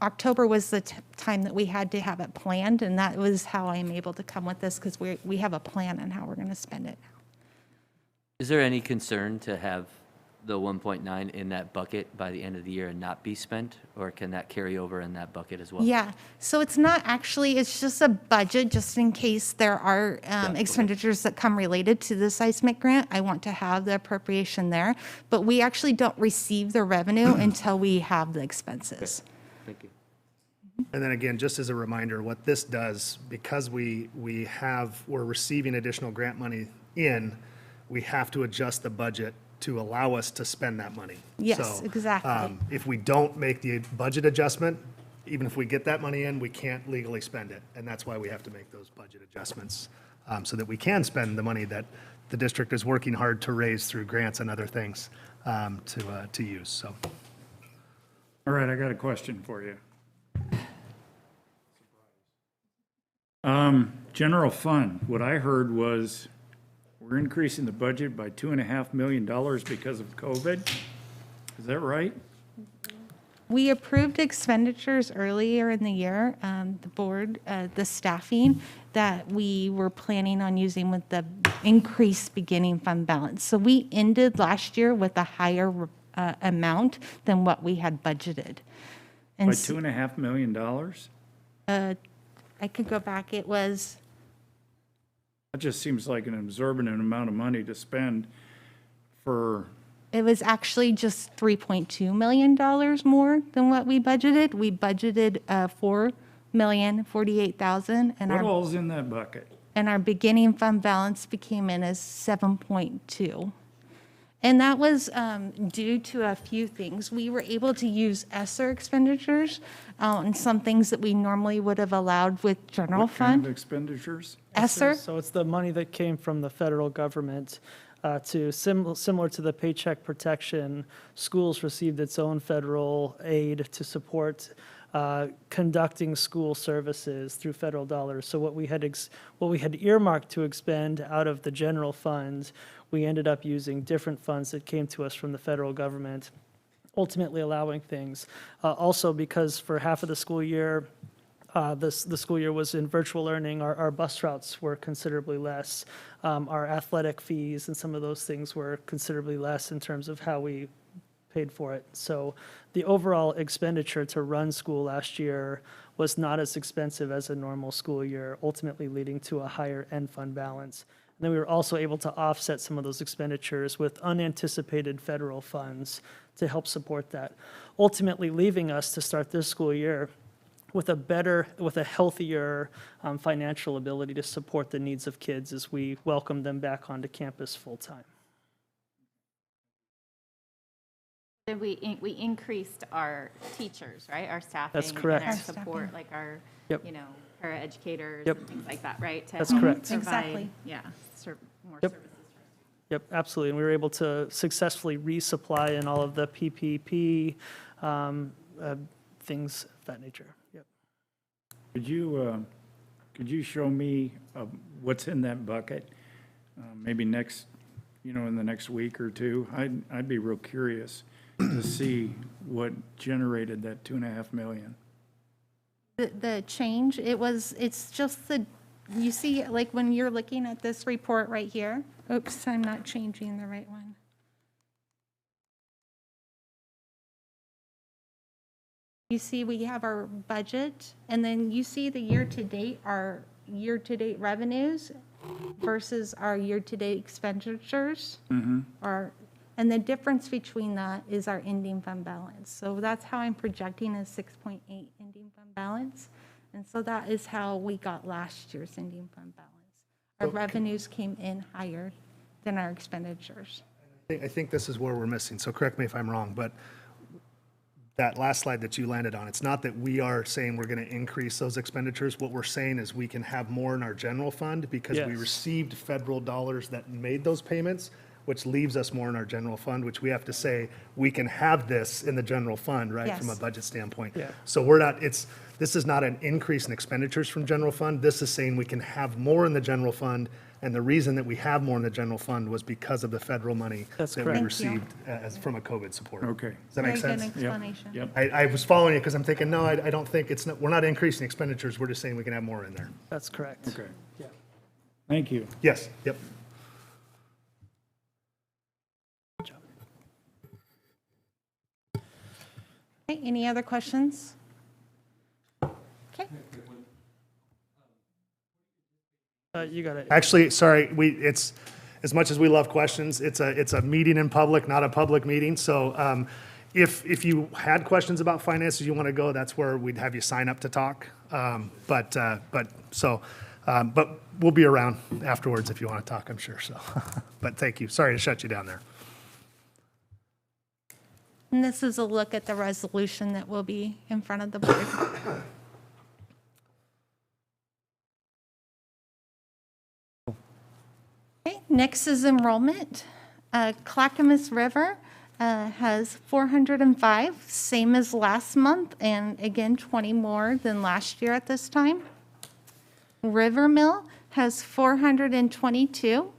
S11: October was the time that we had to have it planned, and that was how I'm able to come with this, because we have a plan on how we're going to spend it.
S7: Is there any concern to have the 1.9 in that bucket by the end of the year and not be spent? Or can that carry over in that bucket as well?
S11: Yeah, so it's not actually, it's just a budget, just in case there are expenditures that come related to the seismic grant. I want to have the appropriation there, but we actually don't receive the revenue until we have the expenses.
S7: Thank you.
S1: And then again, just as a reminder, what this does, because we're receiving additional grant money in, we have to adjust the budget to allow us to spend that money.
S11: Yes,
S1: So,
S11: exactly.
S1: If we don't make the budget adjustment, even if we get that money in, we can't legally spend it. And that's why we have to make those budget adjustments, so that we can spend the money that the district is working hard to raise through grants and other things, to use, so.
S3: All right, I got a question for you. General fund, what I heard was we're increasing the budget by $2.5 million because of COVID. Is that right?
S11: We approved expenditures earlier in the year, the board, the staffing, that we were planning on using with the increased beginning fund balance. So we ended last year with a higher amount than what we had budgeted.
S3: By
S11: And
S3: $2.5 million?
S11: I could go back, it was,
S3: That just seems like an exorbitant amount of money to spend for,
S11: it was actually just $3.2 million more than what we budgeted. We budgeted $4,048,000, and
S3: what
S11: our
S3: all's in that bucket?
S11: beginning fund balance became in as 7.2. And that was due to a few things. We were able to use ESSER expenditures on some things that we normally would have allowed with general
S3: What kind of
S11: fund.
S3: expenditures?
S11: ESSER,
S2: So it's the money that came from the federal government similar to the Paycheck Protection. Schools received its own federal aid to support conducting school services through federal dollars. So what we had earmarked to expend out of the general fund, we ended up using different funds that came to us from the federal government, ultimately allowing things. Also, because for half of the school year, the school year was in virtual learning, our bus routes were considerably less. Our athletic fees and some of those things were considerably less in terms of how we paid for it. So the overall expenditure to run school last year was not as expensive as a normal school year, ultimately leading to a higher end fund balance. And then we were also able to offset some of those expenditures with unanticipated federal funds to help support that, ultimately leaving us to start this school year with a healthier financial ability to support the needs of kids as we welcome them back onto campus full-time.
S6: Then we increased our teachers, right? Our staffing.
S2: That's correct.
S6: And our
S11: Our staffing.
S6: support, like our,
S2: Yep.
S6: paraeducators
S2: Yep.
S6: and things like that, right? To
S2: That's
S6: help
S2: correct.
S6: provide,
S11: Exactly.
S6: Yeah, more
S2: Yep.
S6: services.
S2: Yep, absolutely. And we were able to successfully resupply in all of the PPP, things of that nature. Yep.
S3: Could you show me what's in that bucket? Maybe in the next week or two? I'd be real curious to see what generated that $2.5 million.
S11: the change, it's just you see, like when you're looking at this report right here, oops, I'm not changing the right one. You see, we have our budget, and then you see the year-to-date, our year-to-date revenues versus our year-to-date expenditures. And the difference between that is our ending fund balance. So that's how I'm projecting a 6.8 ending fund balance. And so that is how we got last year's ending fund balance. Our revenues came in higher than our expenditures.
S1: I think this is where we're missing, so correct me if I'm wrong, but that last slide that you landed on, it's not that we are saying we're going to increase those expenditures. What we're saying is we can have more in our general fund because we
S2: Yes.
S1: received federal dollars that made those payments, which leaves us more in our general fund, which we have to say, we can have this in the general fund, right, from a
S11: Yes.
S1: budget standpoint.
S2: Yeah.
S1: So this is not an increase in expenditures from general fund. This is saying we can have more in the general fund, and the reason that we have more in the general fund was because of the federal money
S2: That's
S1: that we
S2: correct.
S11: Thank you.
S1: received from a COVID support.
S3: Okay.
S1: Does that make
S11: Very good
S1: sense?
S11: explanation.
S3: Yep.
S1: I was following you because I'm thinking, no, I don't think we're not increasing expenditures, we're just saying we can have more in there.
S2: That's correct.
S3: Okay.
S2: Yeah.
S3: Thank you.
S1: Yes, yep.
S11: any other questions? Okay.
S2: You got it.
S1: Actually, sorry, it's, as much as we love questions, it's a meeting in public, not a public meeting. So if you had questions about finances, you want to go, that's where we'd have you sign up to talk. But we'll be around afterwards if you want to talk, I'm sure, so. But thank you. Sorry to shut you down there.
S11: And this is a look at the resolution that will be in front of the board. Okay, next is enrollment. Clackamas River has 405, same as last month, and again, 20 more than last year at this time. River Mill has 422.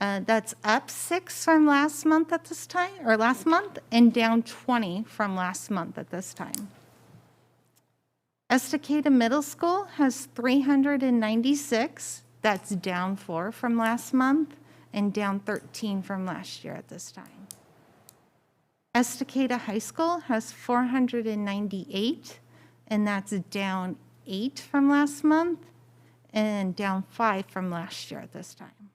S11: That's up 6 from last month at this time, or last month, and down 20 from last month at this time. Estacada Middle School has 396. That's down 4 from last month and down 13 from last year at this time. Estacada High School has 498, and that's down 8 from last month and down 5 from last year at this time.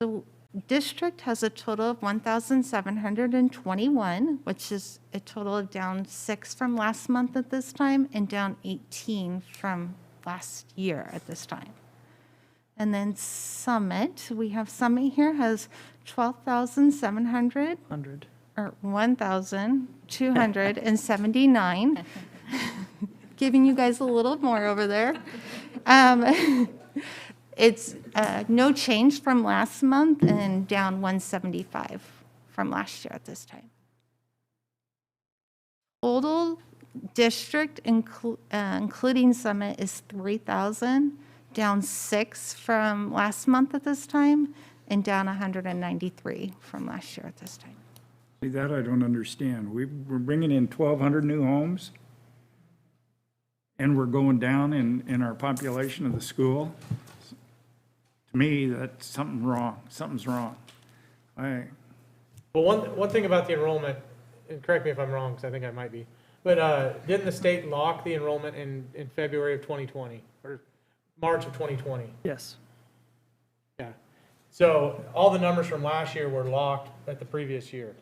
S11: So district has a total of 1,721, which is a total of down 6 from last month at this time and down 18 from last year at this time. And then Summit, we have Summit here has 12,700 or 1,279, giving you guys a little more over there. It's no change from last month and down 175 from last year at this time. Total district, including Summit, is 3,000, down 6 from last month at this time, and down 193 from last year at this time.
S3: See, that I don't understand. We're bringing in 1,200 new homes, and we're going down in our population of the school. To me, that's something wrong. Something's wrong.
S5: Well, one thing about the enrollment, and correct me if I'm wrong, because I think I might be, but didn't the state lock the enrollment in February of 2020, or March of 2020?
S2: Yes.
S5: Yeah. So all the numbers from last year were locked at the previous year,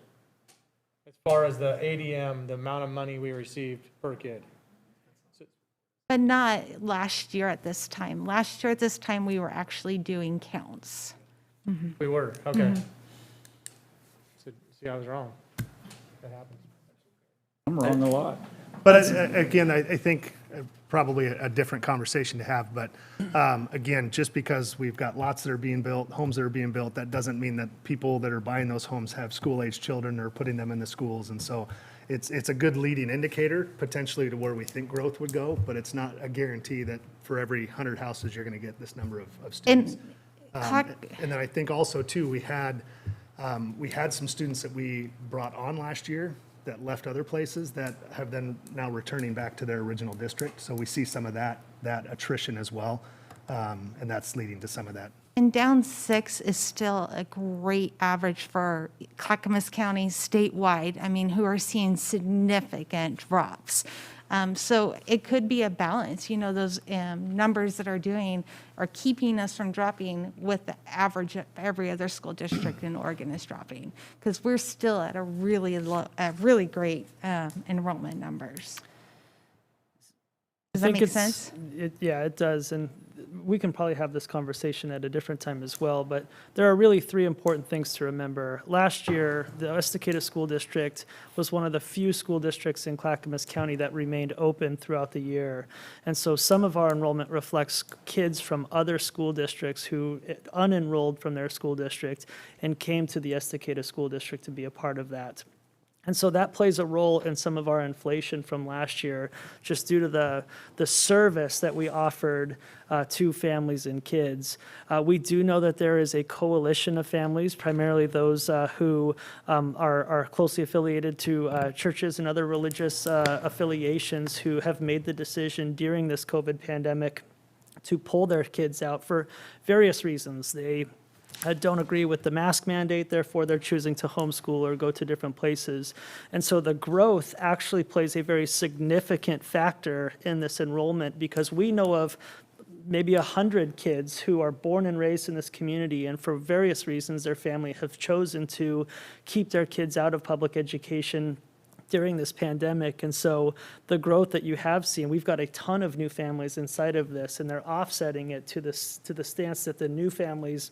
S5: as far as the ADM, the amount of money we received per kid.
S11: But not last year at this time. Last year at this time, we were actually doing counts.
S5: We were, okay. So, see, I was wrong. That happens.
S3: I'm wrong a lot.
S1: But again, I think probably a different conversation to have, but again, just because we've got lots that are being built, homes that are being built, that doesn't mean that people that are buying those homes have school-age children or putting them in the schools. And so it's a good leading indicator potentially to where we think growth would go, but it's not a guarantee that for every 100 houses, you're going to get this number of students. And then I think also too, we had some students that we brought on last year that left other places that have then now returning back to their original district. So we see some of that attrition as well. And that's leading to some of that.
S11: And down 6 is still a great average for Clackamas County statewide, I mean, who are seeing significant drops. So it could be a balance, you know, those numbers that are keeping us from dropping with the average of every other school district in Oregon is dropping, because we're still at a really great enrollment numbers. Does that make sense?
S2: Yeah, it does. And we can probably have this conversation at a different time as well, but there are really 3 important things to remember. Last year, the Estacada School District was one of the few school districts in Clackamas County that remained open throughout the year. And so some of our enrollment reflects kids from other school districts who unenrolled from their school district and came to the Estacada School District to be a part of that. And so that plays a role in some of our inflation from last year, just due to the service that we offered to families and kids. We do know that there is a coalition of families, primarily those who are closely affiliated to churches and other religious affiliations, who have made the decision during this COVID pandemic to pull their kids out for various reasons. They don't agree with the mask mandate, therefore they're choosing to homeschool or go to different places. And so the growth actually plays a very significant factor in this enrollment, because we know of maybe 100 kids who are born and raised in this community, and for various reasons their family have chosen to keep their kids out of public education during this pandemic. And so the growth that you have seen, we've got a ton of new families inside of this, and they're offsetting it to the stance that the new families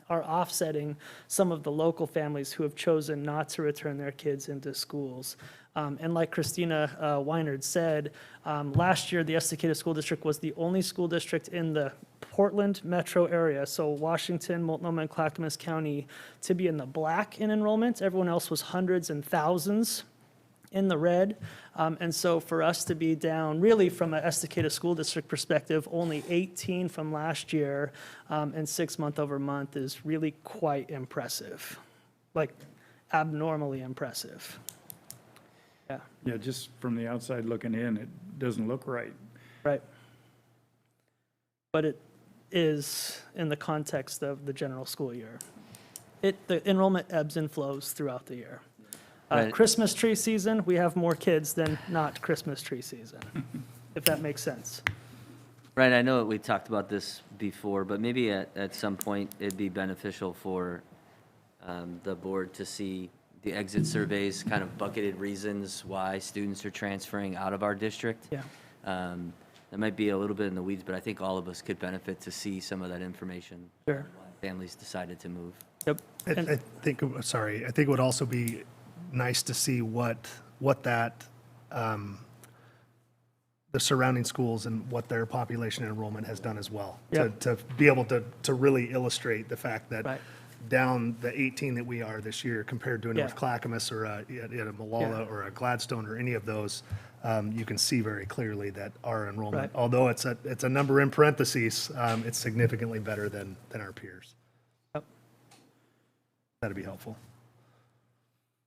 S2: are offsetting some of the local families who have chosen not to return their kids into schools. And like Christina Weinard said, last year the Estacada School District was the only school district in the Portland metro area, so Washington, Multnomah, and Clackamas County, to be in the black in enrollment. Everyone else was hundreds and thousands in the red. And so for us to be down, really from an Estacada School District perspective, only 18 from last year, and 6 month over month is really quite impressive, like abnormally impressive. Yeah,
S3: Yeah, just from the outside looking in, it doesn't look right.
S2: right. But it is in the context of the general school year. The enrollment ebbs and flows throughout the year.
S7: Right.
S2: Christmas tree season, we have more kids than not Christmas tree season, if that makes sense.
S7: Right, I know we talked about this before, but maybe at some point it'd be beneficial for the board to see the exit surveys, kind of bucketed reasons why students are transferring out of our district.
S2: Yeah.
S7: That might be a little bit in the weeds, but I think all of us could benefit to see some of that information.
S2: Sure.
S7: Why families decided to move.
S2: Yep.
S1: I think it would also be nice to see what that, the surrounding schools and what their population enrollment has done as well.
S2: Yep.
S1: To be able to really illustrate the fact that
S2: Right.
S1: down the 18 that we are this year compared to a North
S2: Yeah.
S1: Clackamas or a Malala or a Gladstone or any of those, you can see very clearly that our enrollment,
S2: Right.
S1: although it's a number in parentheses, it's significantly better than our peers.
S2: Yep.
S1: That'd be helpful.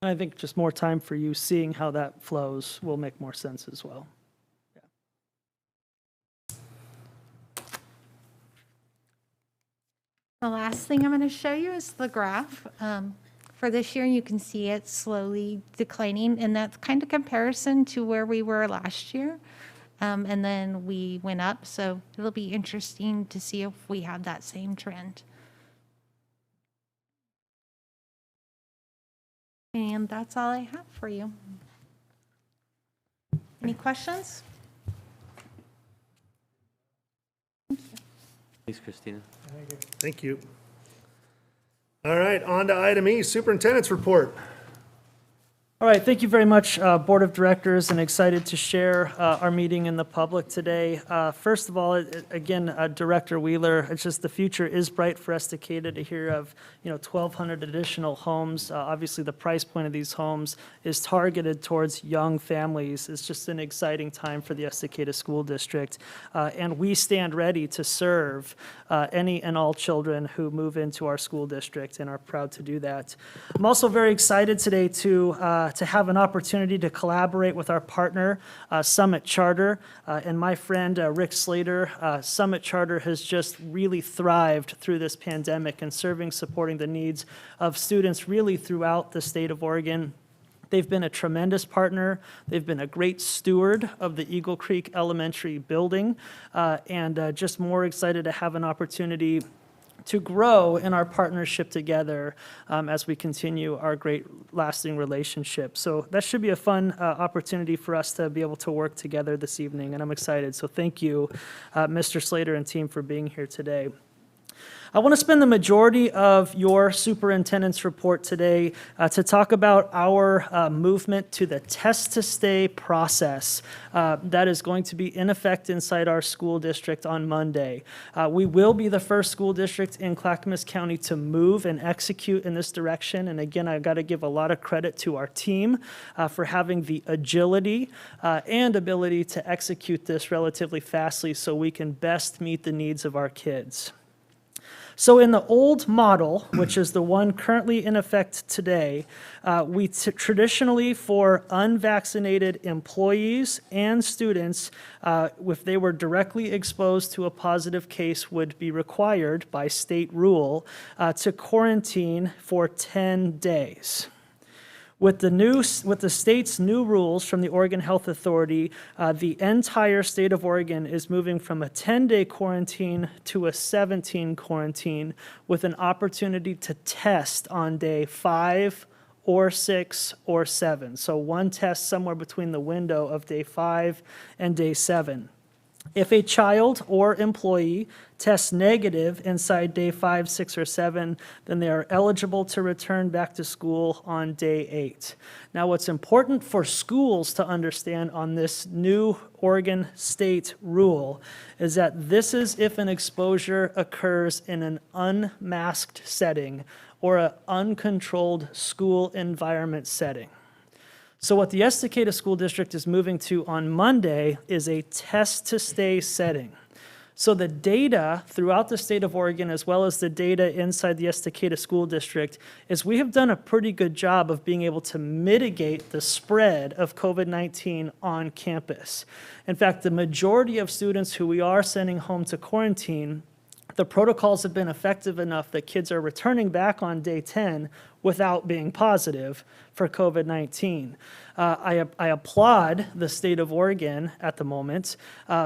S2: And I think just more time for you seeing how that flows will make more sense as well.
S11: The last thing I'm going to show you is the graph. For this year, you can see it slowly declining, and that's kind of comparison to where we were last year. And then we went up, so it'll be interesting to see if we have that same trend. And that's all I have for you. Any questions?
S7: Thanks, Christina.
S1: Thank you. All right, on to item E, superintendent's report.
S2: All right, thank you very much, Board of Directors, and excited to share our meeting in the public today. First of all, again, Director Wheeler, it's just the future is bright for Estacada to hear of, 1,200 additional homes. Obviously, the price point of these homes is targeted towards young families. It's just an exciting time for the Estacada School District, and we stand ready to serve any and all children who move into our school district and are proud to do that. I'm also very excited today to have an opportunity to collaborate with our partner, Summit Charter, and my friend Rick Slater. Summit Charter has just really thrived through this pandemic and supporting the needs of students really throughout the state of Oregon. They've been a tremendous partner. They've been a great steward of the Eagle Creek Elementary building, and just more excited to have an opportunity to grow in our partnership together as we continue our great lasting relationship. So that should be a fun opportunity for us to be able to work together this evening, and I'm excited. So thank you, Mr. Slater and team, for being here today. I want to spend the majority of your superintendent's report today to talk about our movement to the test-to-stay process that is going to be in effect inside our school district on Monday. We will be the first school district in Clackamas County to move and execute in this direction. And again, I've got to give a lot of credit to our team for having the agility and ability to execute this relatively fastly so we can best meet the needs of our kids. So in the old model, which is the one currently in effect today, we traditionally, for unvaccinated employees and students, if they were directly exposed to a positive case, would be required by state rule to quarantine for 10 days. With the state's new rules from the Oregon Health Authority, the entire state of Oregon is moving from a 10-day quarantine to a 17 quarantine with an opportunity to test on day 5 or 6 or 7. So one test somewhere between the window of day 5 and day 7. If a child or employee tests negative inside day 5, 6, or 7, then they are eligible to return back to school on day 8. Now, what's important for schools to understand on this new Oregon state rule is that this is if an exposure occurs in an unmasked setting or an uncontrolled school environment setting. So what the Estacada School District is moving to on Monday is a test-to-stay setting. So the data throughout the state of Oregon, as well as the data inside the Estacada School District, is we have done a pretty good job of being able to mitigate the spread of COVID-19 on campus. In fact, the majority of students who we are sending home to quarantine, the protocols have been effective enough that kids are returning back on day 10 without being positive for COVID-19. I applaud the state of Oregon at the moment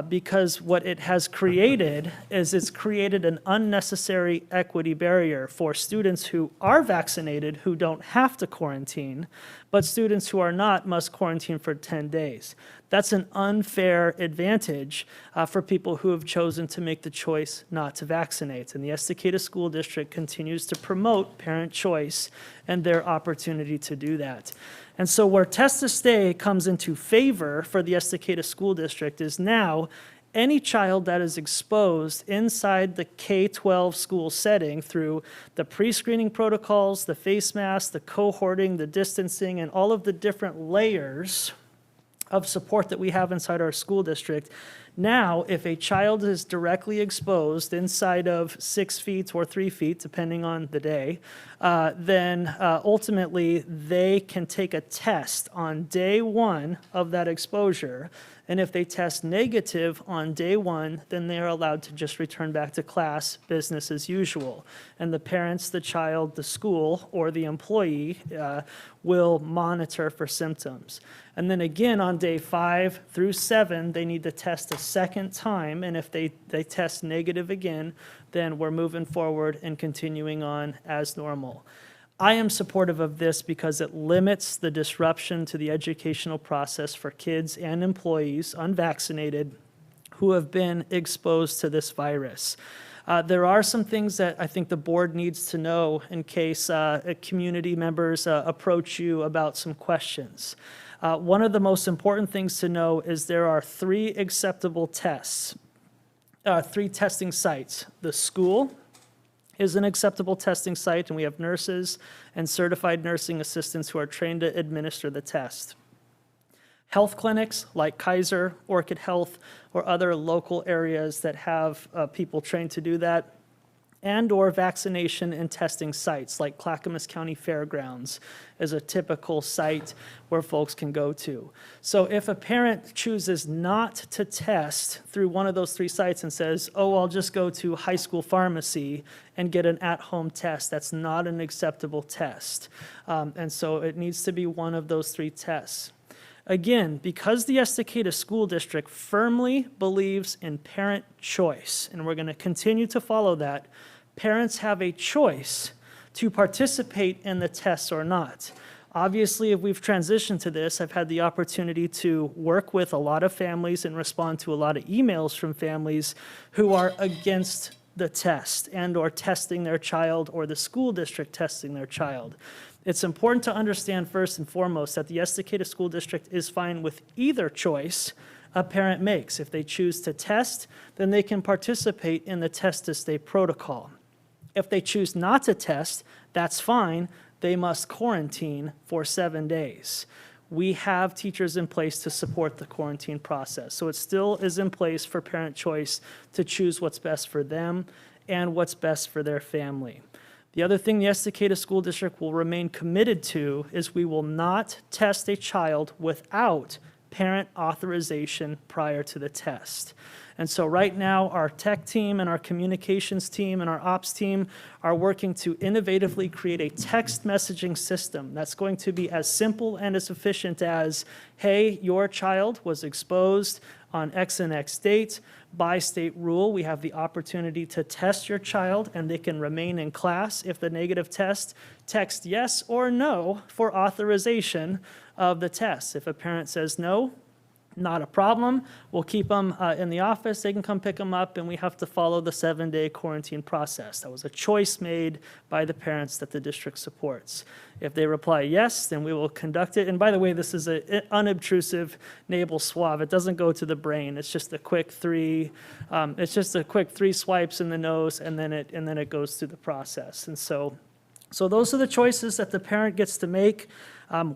S2: because what it has created is it's created an unnecessary equity barrier for students who are vaccinated who don't have to quarantine, but students who are not must quarantine for 10 days. That's an unfair advantage for people who have chosen to make the choice not to vaccinate. And the Estacada School District continues to promote parent choice and their opportunity to do that. And so where test to stay comes into favor for the Estacada School District is now any child that is exposed inside the K-12 school setting through the pre-screening protocols, the face masks, the cohorting, the distancing, and all of the different layers of support that we have inside our school district. Now, if a child is directly exposed inside of 6 feet or 3 feet, depending on the day, then ultimately they can take a test on day 1 of that exposure. And if they test negative on day 1, then they are allowed to just return back to class, business as usual. And the parents, the child, the school, or the employee will monitor for symptoms. And then again, on day 5 through 7, they need to test a second time. And if they test negative again, then we're moving forward and continuing on as normal. I am supportive of this because it limits the disruption to the educational process for kids and employees unvaccinated who have been exposed to this virus. There are some things that I think the board needs to know in case community members approach you about some questions. One of the most important things to know is there are 3 acceptable tests, 3 testing sites. The school is an acceptable testing site, and we have nurses and certified nursing assistants who are trained to administer the test. Health clinics like Kaiser, Orchid Health, or other local areas that have people trained to do that, and or vaccination and testing sites like Clackamas County Fairgrounds is a typical site where folks can go to. So if a parent chooses not to test through one of those 3 sites and says, oh, I'll just go to high school pharmacy and get an at-home test, that's not an acceptable test. And so it needs to be one of those 3 tests. Again, because the Estacada School District firmly believes in parent choice, and we're going to continue to follow that, parents have a choice to participate in the tests or not. Obviously, if we've transitioned to this, I've had the opportunity to work with a lot of families and respond to a lot of emails from families who are against the test and or testing their child or the school district testing their child. It's important to understand first and foremost that the Estacada School District is fine with either choice a parent makes. If they choose to test, then they can participate in the test-to-stay protocol. If they choose not to test, that's fine. They must quarantine for 7 days. We have teachers in place to support the quarantine process. So it still is in place for parent choice to choose what's best for them and what's best for their family. The other thing the Estacada School District will remain committed to is we will not test a child without parent authorization prior to the test. And so right now, our tech team and our communications team and our ops team are working to innovatively create a text messaging system that's going to be as simple and as efficient as, hey, your child was exposed on X and X date. By state rule, we have the opportunity to test your child and they can remain in class if the negative test. Text yes or no for authorization of the test. If a parent says no, not a problem. We'll keep them in the office. They can come pick them up, and we have to follow the 7-day quarantine process. That was a choice made by the parents that the district supports. If they reply yes, then we will conduct it. And by the way, this is an unobtrusive nasal swab. It doesn't go to the brain. It's just a quick three. It's just a quick 3 swipes in the nose, and then it goes through the process. And so those are the choices that the parent gets to make.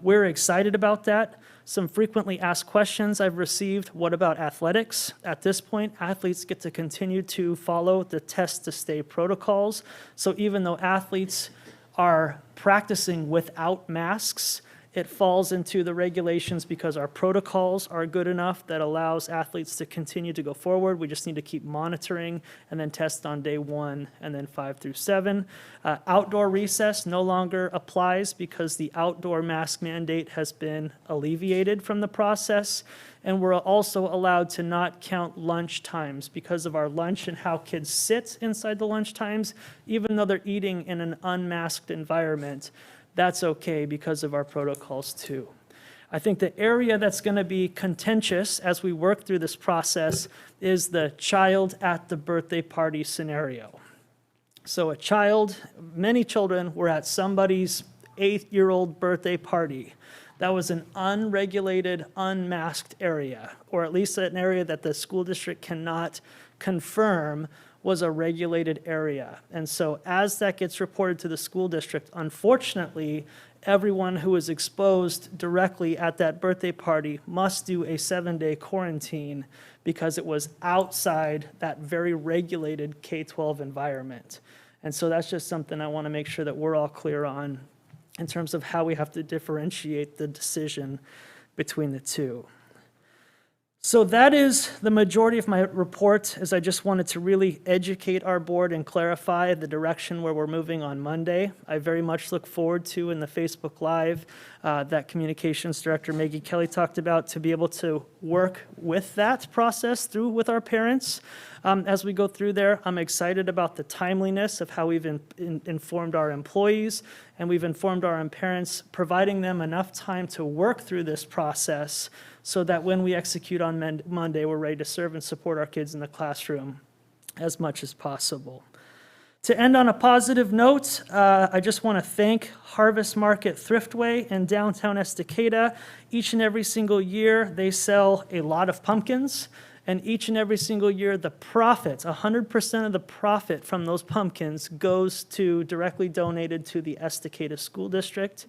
S2: We're excited about that. Some frequently asked questions I've received: what about athletics? At this point, athletes get to continue to follow the test to stay protocols. So even though athletes are practicing without masks, it falls into the regulations because our protocols are good enough that allows athletes to continue to go forward. We just need to keep monitoring and then test on day 1 and then 5 through 7. Outdoor recess no longer applies because the outdoor mask mandate has been alleviated from the process. And we're also allowed to not count lunch times because of our lunch and how kids sit inside the lunch times, even though they're eating in an unmasked environment. That's okay because of our protocols too. I think the area that's going to be contentious as we work through this process is the child at the birthday party scenario. So many children were at somebody's 8-year-old birthday party. That was an unregulated, unmasked area, or at least an area that the school district cannot confirm was a regulated area. And so as that gets reported to the school district, unfortunately, everyone who was exposed directly at that birthday party must do a 7-day quarantine because it was outside that very regulated K-12 environment. And so that's just something I want to make sure that we're all clear on in terms of how we have to differentiate the decision between the two. So that is the majority of my report, as I just wanted to really educate our board and clarify the direction where we're moving on Monday. I very much look forward to, in the Facebook Live that Communications Director Maggie Kelly talked about, to be able to work with that process through with our parents. As we go through there, I'm excited about the timeliness of how we've informed our employees and we've informed our parents, providing them enough time to work through this process so that when we execute on Monday, we're ready to serve and support our kids in the classroom as much as possible. To end on a positive note, I just want to thank Harvest Market Thriftway in downtown Estacada. Each and every single year, they sell a lot of pumpkins, and each and every single year, the profits, 100% of the profit from those pumpkins goes to directly donated to the Estacada School District.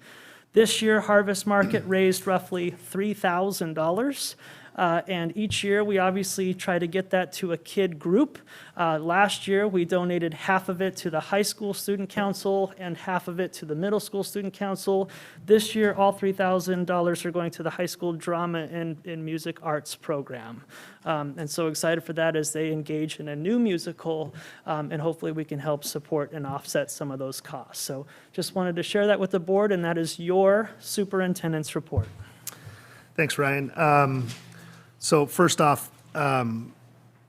S2: This year, Harvest Market raised roughly $3,000. And each year, we obviously try to get that to a kid group. Last year, we donated half of it to the high school student council and half of it to the middle school student council. This year, all $3,000 are going to the high school drama and music arts program. And so excited for that as they engage in a new musical, and hopefully we can help support and offset some of those costs. So just wanted to share that with the board, and that is your superintendent's report.
S1: Thanks, Ryan. So first off,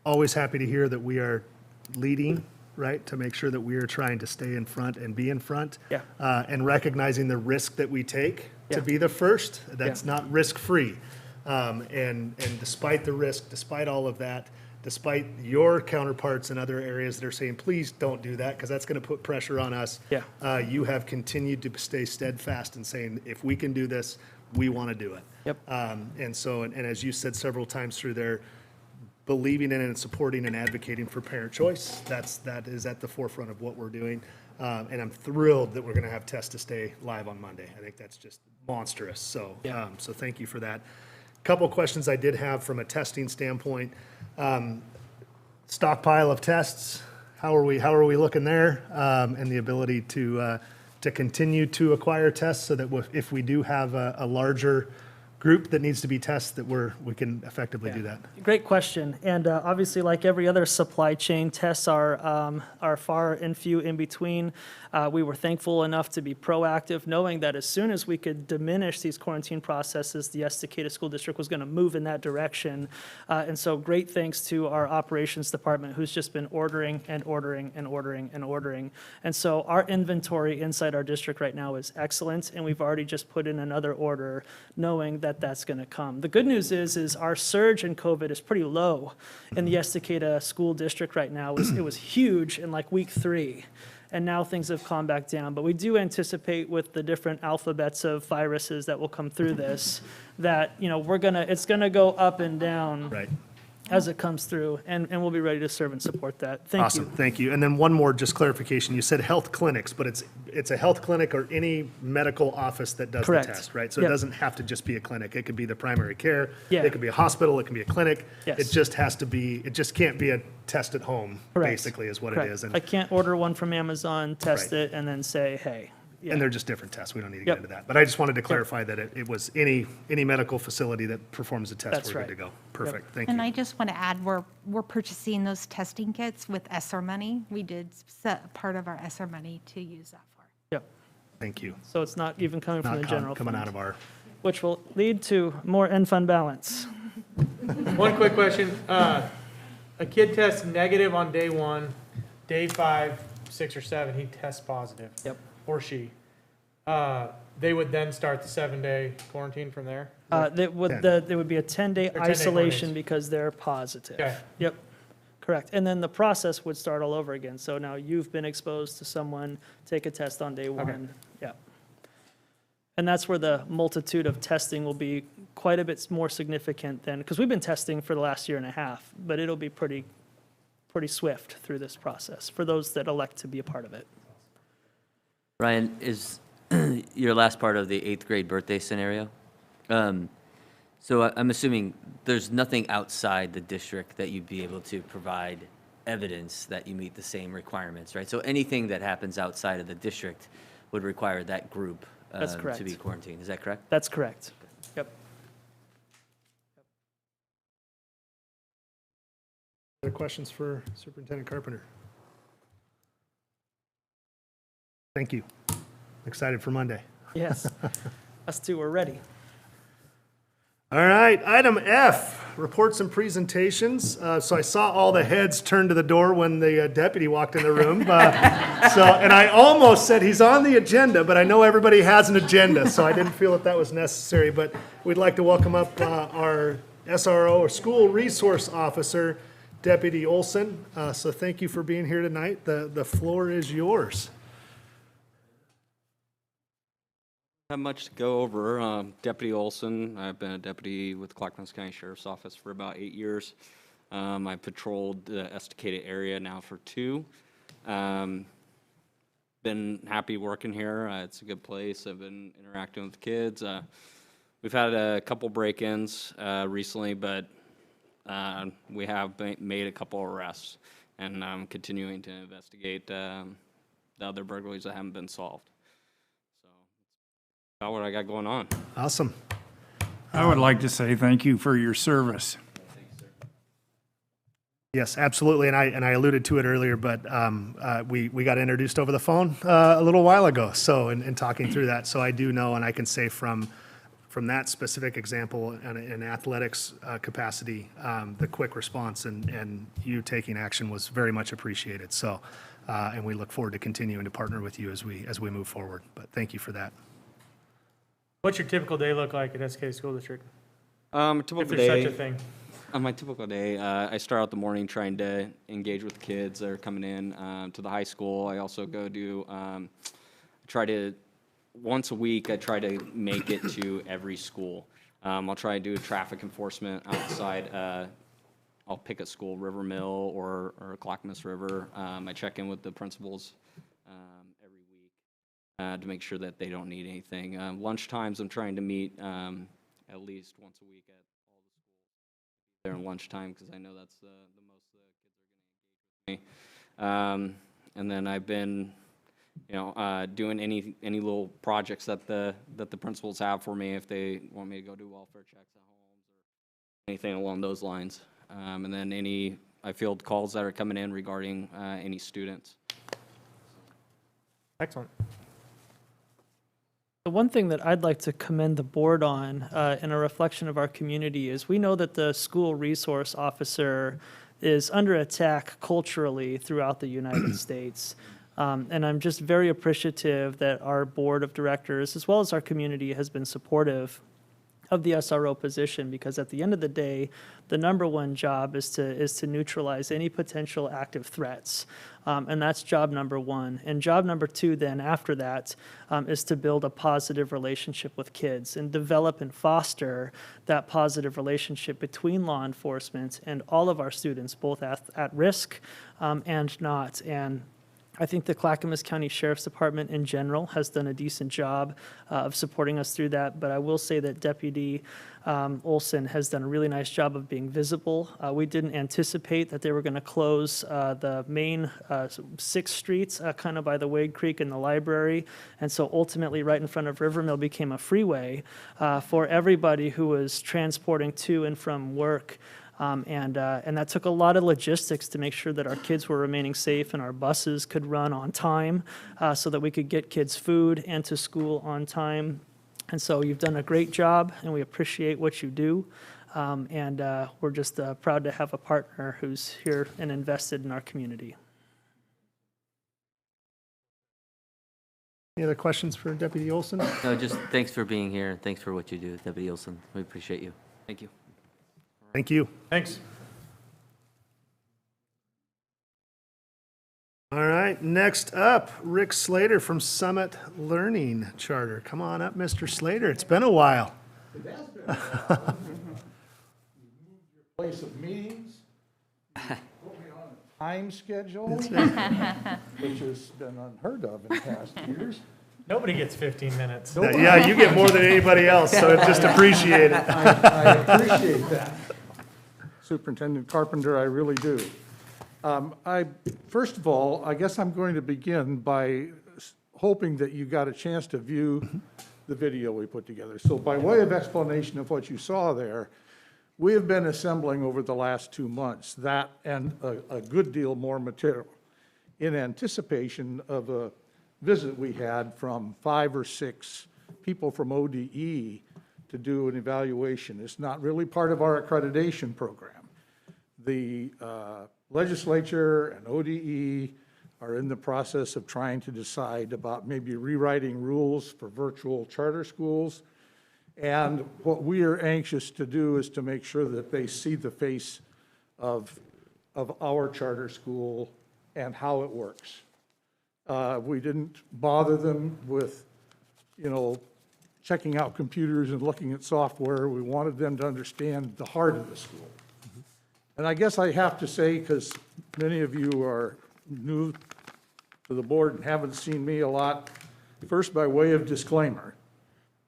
S1: always happy to hear that we are leading, right, to make sure that we are trying to stay in front and be in front.
S2: Yeah.
S1: And recognizing the risk that we take to
S2: Yeah.
S1: be the first. That's
S2: Yeah.
S1: not risk-free. And despite the risk, despite all of that, despite your counterparts in other areas that are saying, please don't do that, because that's going to put pressure on us.
S2: Yeah.
S1: You have continued to stay steadfast in saying, if we can do this, we want to do it.
S2: Yep.
S1: And so, and as you said several times through there, believing in and supporting and advocating for parent choice, that is at the forefront of what we're doing. And I'm thrilled that we're going to have Test to Stay live on Monday. I think that's just monstrous. So,
S2: Yeah.
S1: So thank you for that. Couple questions I did have from a testing standpoint. Stockpile of tests. how are we looking there? And the ability to continue to acquire tests so that if we do have a larger group that needs to be tested, that we can effectively do that.
S2: Great question. And obviously, like every other supply chain, tests are far and few in between. We were thankful enough to be proactive, knowing that as soon as we could diminish these quarantine processes, the Estacada School District was going to move in that direction. And so great thanks to our operations department, who's just been ordering and ordering and ordering and ordering. And so our inventory inside our district right now is excellent, and we've already just put in another order, knowing that that's going to come. The good news is our surge in COVID is pretty low in the Estacada School District right now. It was huge in like week 3, and now things have calmed back down. But we do anticipate with the different alphabets of viruses that will come through this, that, you know, it's gonna go up and down.
S1: Right.
S2: As it comes through, and we'll be ready to serve and support that. Thank you.
S1: Awesome, thank you. And then one more, just clarification. You said health clinics, but it's a health clinic or any medical office that does the
S2: Correct.
S1: test, right? So
S2: Yep.
S1: it doesn't have to just be a clinic. It could be the primary care.
S2: Yeah.
S1: It could be a hospital. It can be a clinic.
S2: Yes.
S1: It just has to be, it just can't be a test at home,
S2: Correct.
S1: basically, is what
S2: Correct.
S1: it is.
S2: I can't order one from Amazon, test
S1: Right.
S2: it, and then say, hey. Yeah.
S1: And they're just different tests. We don't need to
S2: Yep.
S1: get into that. But I just wanted to clarify that it was any medical facility that performs a test,
S2: That's
S1: we're good to
S2: right.
S1: go. Perfect, thank
S11: And
S1: you.
S11: I just want to add, we're purchasing those testing kits with ESSER money. We did set part of our ESSER money to use that for.
S2: Yep.
S1: Thank you.
S2: So it's not even coming from
S1: Not
S2: the general
S1: coming
S2: fund,
S1: out of our,
S2: which will lead to more end fund balance.
S5: One quick question. A kid tests negative on day 1, day 5, 6, or 7, he tests positive.
S2: Yep.
S5: Or she. They would then start the 7-day quarantine from there?
S2: There would be a 10-day
S5: 10-day
S2: isolation
S5: quarantine.
S2: because they're positive.
S5: Okay.
S2: Yep, correct. And then the process would start all over again. So now you've been exposed to someone, take a test on day 1. Yeah. And that's where the multitude of testing will be quite a bit more significant than, because we've been testing for the last year and a half, but it'll be pretty swift through this process for those that elect to be a part of it.
S7: Ryan, is your last part of the 8th grade birthday scenario? So I'm assuming there's nothing outside the district that you'd be able to provide evidence that you meet the same requirements, right? So anything that happens outside of the district would require that group
S2: That's
S7: to
S2: correct.
S7: be quarantined. Is that correct?
S2: That's correct. Yep.
S1: other questions for Superintendent Carpenter? Thank you. Excited for Monday.
S2: Yes. Us two are ready.
S1: All right, item F, reports and presentations. So I saw all the heads turn to the door when the deputy walked in the room. And I almost said he's on the agenda, but I know everybody has an agenda, so I didn't feel that was necessary. But we'd like to welcome up our SRO, or School Resource Officer, Deputy Olson. So thank you for being here tonight. The floor is yours.
S8: Not much to go over. Deputy Olson, I've been a deputy with Clackamas County Sheriff's Office for about 8 years. I patrolled the Estacada area now for 2. Been happy working here. It's a good place. I've been interacting with kids. We've had a couple break-ins recently, but we have made a couple arrests, and I'm continuing to investigate the other burglaries that haven't been solved. About what I got going on.
S1: Awesome.
S3: I would like to say thank you for your service.
S1: Yes, absolutely, and I alluded to it earlier, but we got introduced over the phone a little while ago, so in talking through that, so I do know, and I can say from that specific example in athletics capacity, the quick response and you taking action was very much appreciated. So, and we look forward to continuing to partner with you as we move forward. But thank you for that.
S5: What's your typical day look like at SK School District?
S8: Typical
S5: If there's
S8: day.
S5: such a thing.
S8: On my typical day, I start out the morning trying to engage with the kids that are coming in to the high school. I also go do, once a week, I try to make it to every school. I'll try to do traffic enforcement outside. I'll pick a school, River Mill or Clackamas River. I check in with the principals every week to make sure that they don't need anything. Lunchtimes, I'm trying to meet at least once a week at all the schools during lunchtime, because I know that's the most the kids are going to engage with me. And then I've been, doing any little projects that the principals have for me if they want me to go do welfare checks at homes or anything along those lines. And then I field calls that are coming in regarding any students.
S5: Excellent.
S2: The one thing that I'd like to commend the board on, in a reflection of our community, is we know that the school resource officer is under attack culturally throughout the United States. And I'm just very appreciative that our board of directors, as well as our community, has been supportive of the SRO position, because at the end of the day, the number one job is to neutralize any potential active threats. And that's job number one. And job number two then after that is to build a positive relationship with kids and develop and foster that positive relationship between law enforcement and all of our students, both at risk and not. And I think the Clackamas County Sheriff's Department in general has done a decent job of supporting us through that, but I will say that Deputy Olson has done a really nice job of being visible. We didn't anticipate that they were going to close the main 6th streets kind of by the Wade Creek and the library, and so ultimately right in front of Rivermill became a freeway for everybody who was transporting to and from work. And that took a lot of logistics to make sure that our kids were remaining safe and our buses could run on time so that we could get kids food and to school on time. And so you've done a great job, and we appreciate what you do. And we're just proud to have a partner who's here and invested in our community.
S1: Any other questions for Deputy Olson?
S7: No, just thanks for being here. Thanks for what you do, Deputy Olson. We appreciate you.
S8: Thank you.
S1: Thank you.
S5: Thanks.
S1: All right, next up, Rick Slater from Summit Learning Charter. Come on up, Mr. Slater. It's been a while.
S12: It has been a while. You moved your place of meetings. You put me on a time schedule, which has been unheard of in past years.
S5: Nobody gets 15 minutes.
S1: Yeah, you get more than anybody else, so just appreciate it.
S12: I appreciate that. Superintendent Carpenter, I really do. First of all, I guess I'm going to begin by hoping that you got a chance to view the video we put together. So by way of explanation of what you saw there, we have been assembling over the last 2 months that and a good deal more material in anticipation of a visit we had from 5 or 6 people from ODE to do an evaluation. It's not really part of our accreditation program. The legislature and ODE are in the process of trying to decide about maybe rewriting rules for virtual charter schools. And what we are anxious to do is to make sure that they see the face of our charter school and how it works. We didn't bother them with, checking out computers and looking at software. We wanted them to understand the heart of the school. And I guess I have to say, because many of you are new to the board and haven't seen me a lot, first by way of disclaimer,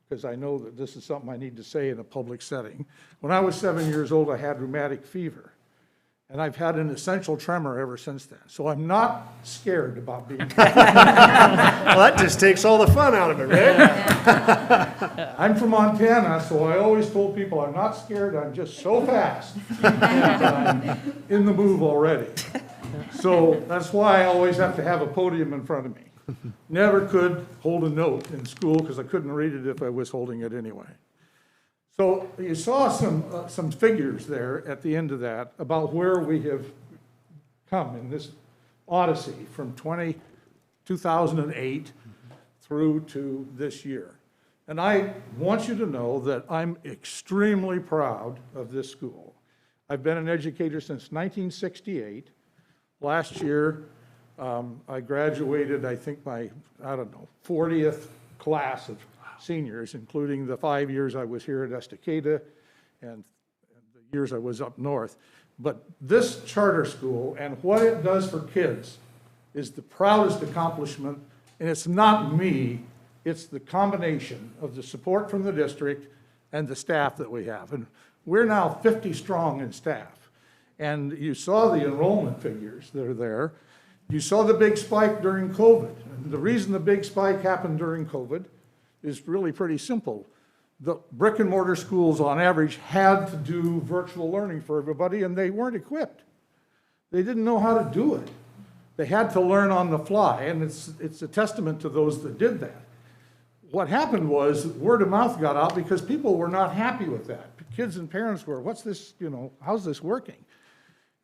S12: because I know that this is something I need to say in a public setting. When I was 7 years old, I had rheumatic fever. And I've had an essential tremor ever since then. So I'm not scared about being.
S1: Well, that just takes all the fun out of it, Rick.
S12: I'm from Montana, so I always told people I'm not scared, I'm just so fast. And I'm in the move already. So that's why I always have to have a podium in front of me. Never could hold a note in school because I couldn't read it if I was holding it anyway. So you saw some figures there at the end of that about where we have come in this odyssey from 2008 through to this year. And I want you to know that I'm extremely proud of this school. I've been an educator since 1968. Last year, I graduated, I think, my, 40th class of seniors, including the 5 years I was here at Estacada and the years I was up north. But this charter school and what it does for kids is the proudest accomplishment, and it's not me, it's the combination of the support from the district and the staff that we have. And we're now 50 strong in staff. And you saw the enrollment figures that are there. You saw the big spike during COVID. And the reason the big spike happened during COVID is really pretty simple. The brick and mortar schools on average had to do virtual learning for everybody, and they weren't equipped. They didn't know how to do it. They had to learn on the fly, and it's a testament to those that did that. What happened was word of mouth got out because people were not happy with that. Kids and parents were, what's this, how's this working?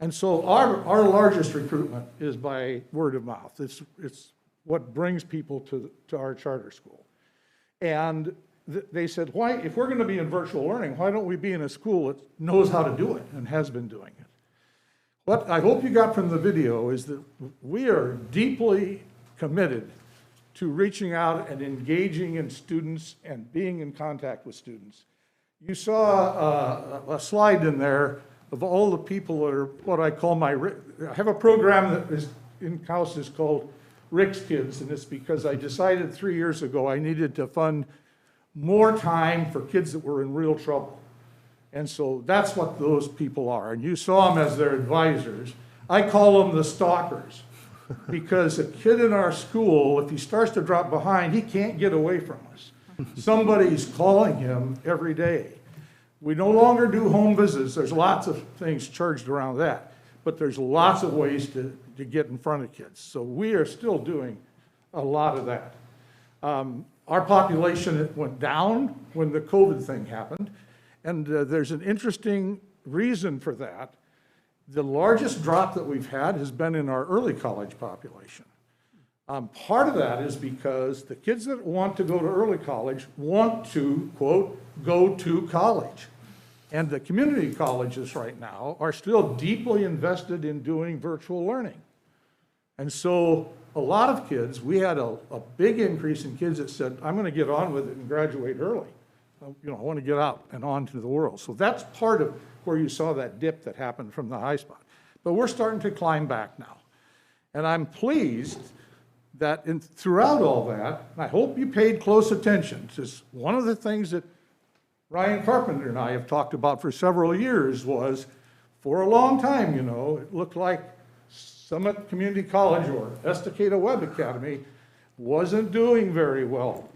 S12: And so our largest recruitment is by word of mouth. It's what brings people to our charter school. And they said, why, if we're going to be in virtual learning, why don't we be in a school that knows how to do it and has been doing it? What I hope you got from the video is that we are deeply committed to reaching out and engaging in students and being in contact with students. You saw a slide in there of all the people that are what I call I have a program that is in-house is called Rick's Kids, and it's because I decided 3 years ago I needed to fund more time for kids that were in real trouble. And so that's what those people are. And you saw them as their advisors. I call them the stalkers because a kid in our school, if he starts to drop behind, he can't get away from us. Somebody's calling him every day. We no longer do home visits. There's lots of things charged around that, but there's lots of ways to get in front of kids. So we are still doing a lot of that. Our population went down when the COVID thing happened, and there's an interesting reason for that. The largest drop that we've had has been in our early college population. Part of that is because the kids that want to go to early college want to, quote, go to college. And the community colleges right now are still deeply invested in doing virtual learning. And so a lot of kids, we had a big increase in kids that said, I'm going to get on with it and graduate early. I want to get out and on to the world. So that's part of where you saw that dip that happened from the high spot. But we're starting to climb back now. And I'm pleased that throughout all that, and I hope you paid close attention, because one of the things that Ryan Carpenter and I have talked about for several years was, for a long time, it looked like Summit Community College or Estacada Web Academy wasn't doing very well.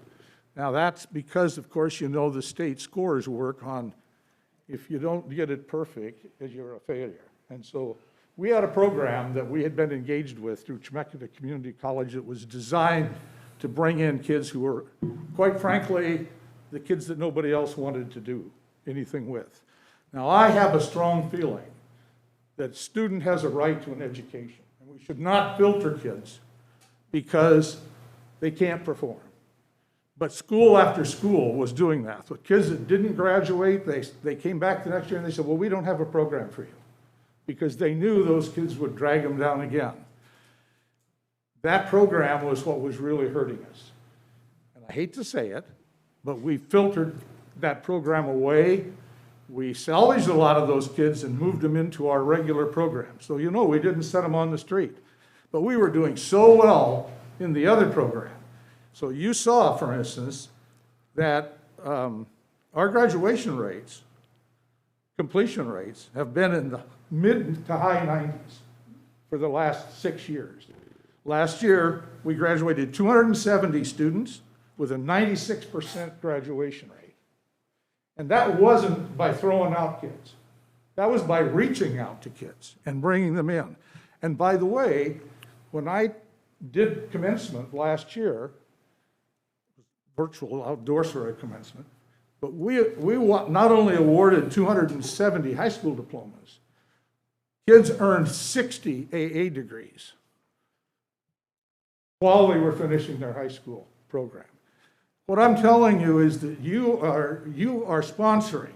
S12: Now that's because, of course, the state scores work on if you don't get it perfect, you're a failure. And so we had a program that we had been engaged with through Chemeketa Community College that was designed to bring in kids who were, quite frankly, the kids that nobody else wanted to do anything with. Now, I have a strong feeling that a student has a right to an education, and we should not filter kids because they can't perform. But school after school was doing that. With kids that didn't graduate, they came back the next year and they said, well, we don't have a program for you, because they knew those kids would drag them down again. That program was what was really hurting us. And I hate to say it, but we filtered that program away. We salvaged a lot of those kids and moved them into our regular program. So we didn't set them on the street. But we were doing so well in the other program. So you saw, for instance, that our graduation rates, completion rates, have been in the mid to high 90s for the last 6 years. Last year, we graduated 270 students with a 96% graduation rate. And that wasn't by throwing out kids. That was by reaching out to kids and bringing them in. And by the way, when I did commencement last year, virtual outdoor sort of commencement, but we not only awarded 270 high school diplomas, kids earned 60 AA degrees while they were finishing their high school program. What I'm telling you is that you are sponsoring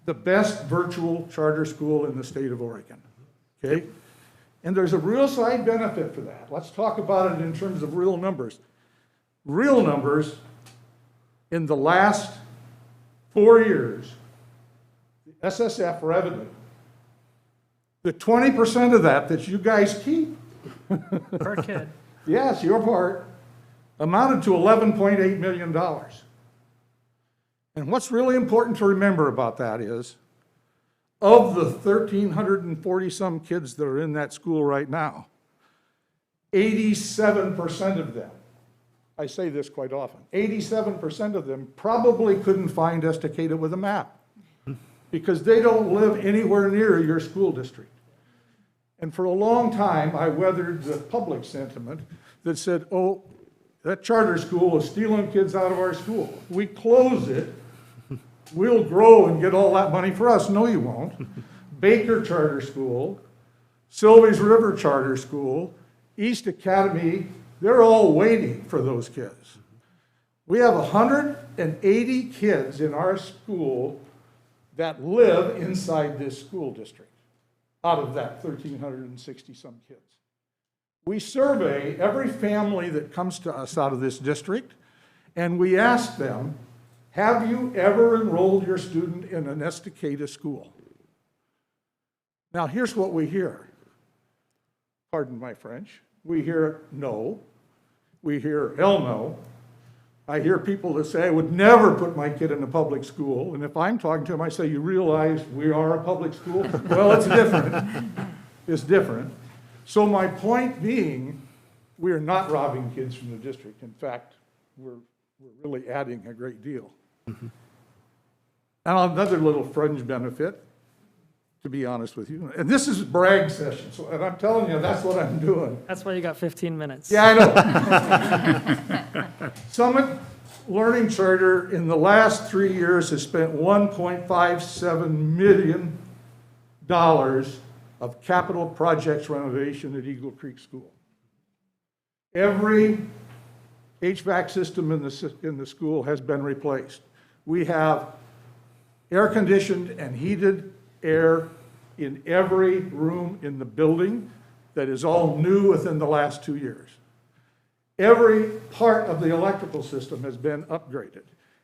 S12: the best virtual charter school in the state of Oregon, okay? And there's a real side benefit for that. Let's talk about it in terms of real numbers. Real numbers, in the last 4 years, the SSF revenue, the 20% of that you guys keep,
S2: Per kid.
S12: yes, your part, amounted to $11.8 million. And what's really important to remember about that is, of the 1,340 some kids that are in that school right now, 87% of them, I say this quite often, 87% of them probably couldn't find Estacada with a map because they don't live anywhere near your school district. And for a long time, I weathered the public sentiment that said, oh, that charter school is stealing kids out of our school. We close it, we'll grow and get all that money for us. No, you won't. Baker Charter School, Sylvie's River Charter School, East Academy, they're all waiting for those kids. We have 180 kids in our school that live inside this school district, out of that 1,360-some kids. We survey every family that comes to us out of this district, and we ask them, have you ever enrolled your student in an Estacada school? Now, here's what we hear. Pardon my French. We hear no. We hear hell no. I hear people that say, I would never put my kid in a public school. And if I'm talking to them, I say, you realize we are a public school? Well, it's different. It's different. So my point being, we are not robbing kids from the district. In fact, we're really adding a great deal. And another little fringe benefit, to be honest with you, and this is brag session, so, and I'm telling you, that's what I'm doing.
S2: That's why you got 15 minutes.
S12: Yeah, I know. Summit Learning Charter in the last 3 years has spent $1.57 million of capital projects renovation at Eagle Creek School. Every HVAC system in the school has been replaced. We have air-conditioned and heated air in every room in the building that is all new within the last 2 years. Every part of the electrical system has been upgraded.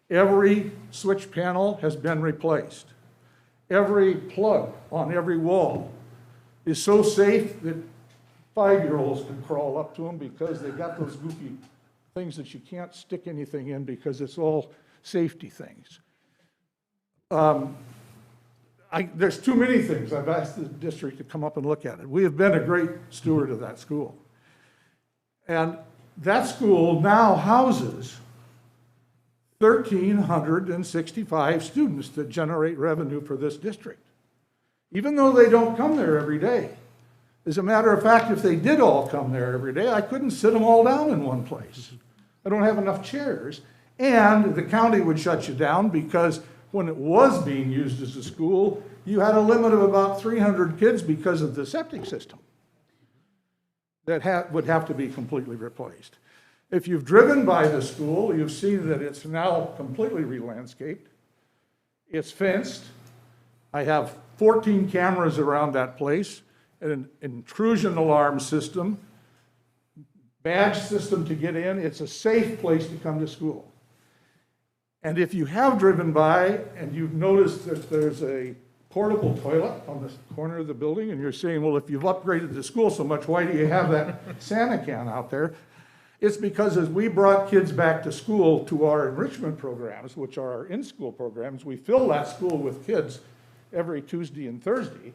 S12: Every switch panel has been replaced. Every plug on every wall is so safe that 5-year-olds can crawl up to them because they've got those goofy things that you can't stick anything in because it's all safety things. There's too many things. I've asked the district to come up and look at it. We have been a great steward of that school. And that school now houses 1,365 students that generate revenue for this district, even though they don't come there every day. As a matter of fact, if they did all come there every day, I couldn't sit them all down in one place. I don't have enough chairs. And the county would shut you down because when it was being used as a school, you had a limit of about 300 kids because of the septic system that would have to be completely replaced. If you've driven by the school, you've seen that it's now completely re-landscaped. It's fenced. I have 14 cameras around that place, an intrusion alarm system, badge system to get in. It's a safe place to come to school. And if you have driven by and you've noticed that there's a portable toilet on the corner of the building and you're saying, well, if you've upgraded the school so much, why do you have that Santa can out there? It's because as we brought kids back to school to our enrichment programs, which are our in-school programs, we fill that school with kids every Tuesday and Thursday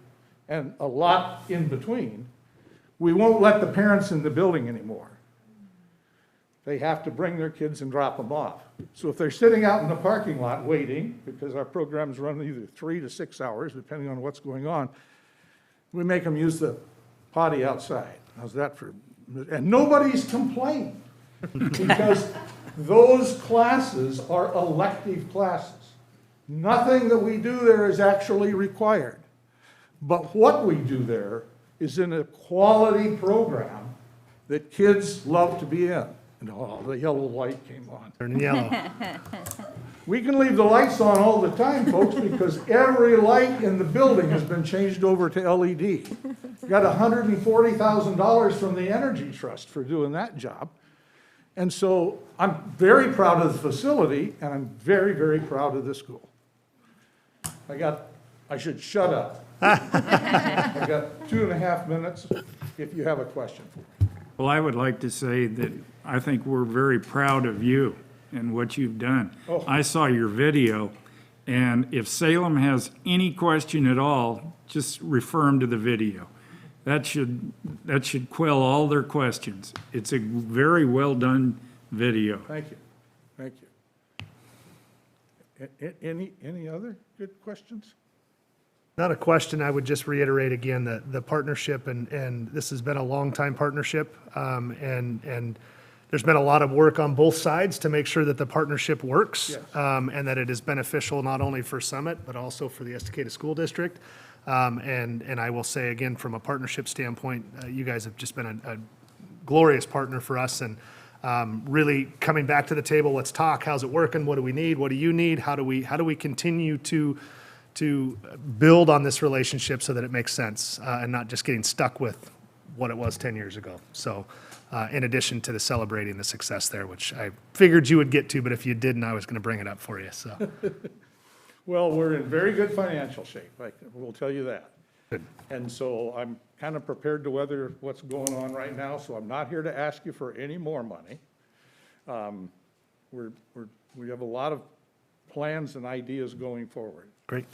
S12: and a lot in between. We won't let the parents in the building anymore. They have to bring their kids and drop them off. So if they're sitting out in the parking lot waiting, because our programs run either 3 to 6 hours, depending on what's going on, we make them use the potty outside. How's that for? And nobody's complained because those classes are elective classes. Nothing that we do there is actually required. But what we do there is in a quality program that kids love to be in. Oh, the yellow light came on.
S1: Turning yellow.
S12: We can leave the lights on all the time, folks, because every light in the building has been changed over to LED. Got $140,000 from the Energy Trust for doing that job. And so I'm very proud of the facility, and I'm very, very proud of the school. I should shut up. I got 2.5 minutes if you have a question.
S3: Well, I would like to say that I think we're very proud of you and what you've done.
S12: Oh.
S3: I saw your video, and if Salem has any question at all, just refer them to the video. that should quell all their questions. It's a very well-done video.
S12: Thank you, thank you. Any other good questions?
S1: Not a question, I would just reiterate again that the partnership, and this has been a long-time partnership, and there's been a lot of work on both sides to make sure that the partnership works,
S12: Yes.
S1: and that it is beneficial not only for Summit, but also for the Estacada School District. And I will say again, from a partnership standpoint, you guys have just been a glorious partner for us, and really coming back to the table, let's talk, how's it working, what do we need, what do you need, how do we continue to build on this relationship so that it makes sense, and not just getting stuck with what it was 10 years ago. So in addition to the celebrating the success there, which I figured you would get to, but if you didn't, I was going to bring it up for you, so.
S12: Well, we're in very good financial shape, I will tell you that.
S1: Good.
S12: And so I'm kind of prepared to weather what's going on right now, so I'm not here to ask you for any more money. We have a lot of plans and ideas going forward.
S1: Great.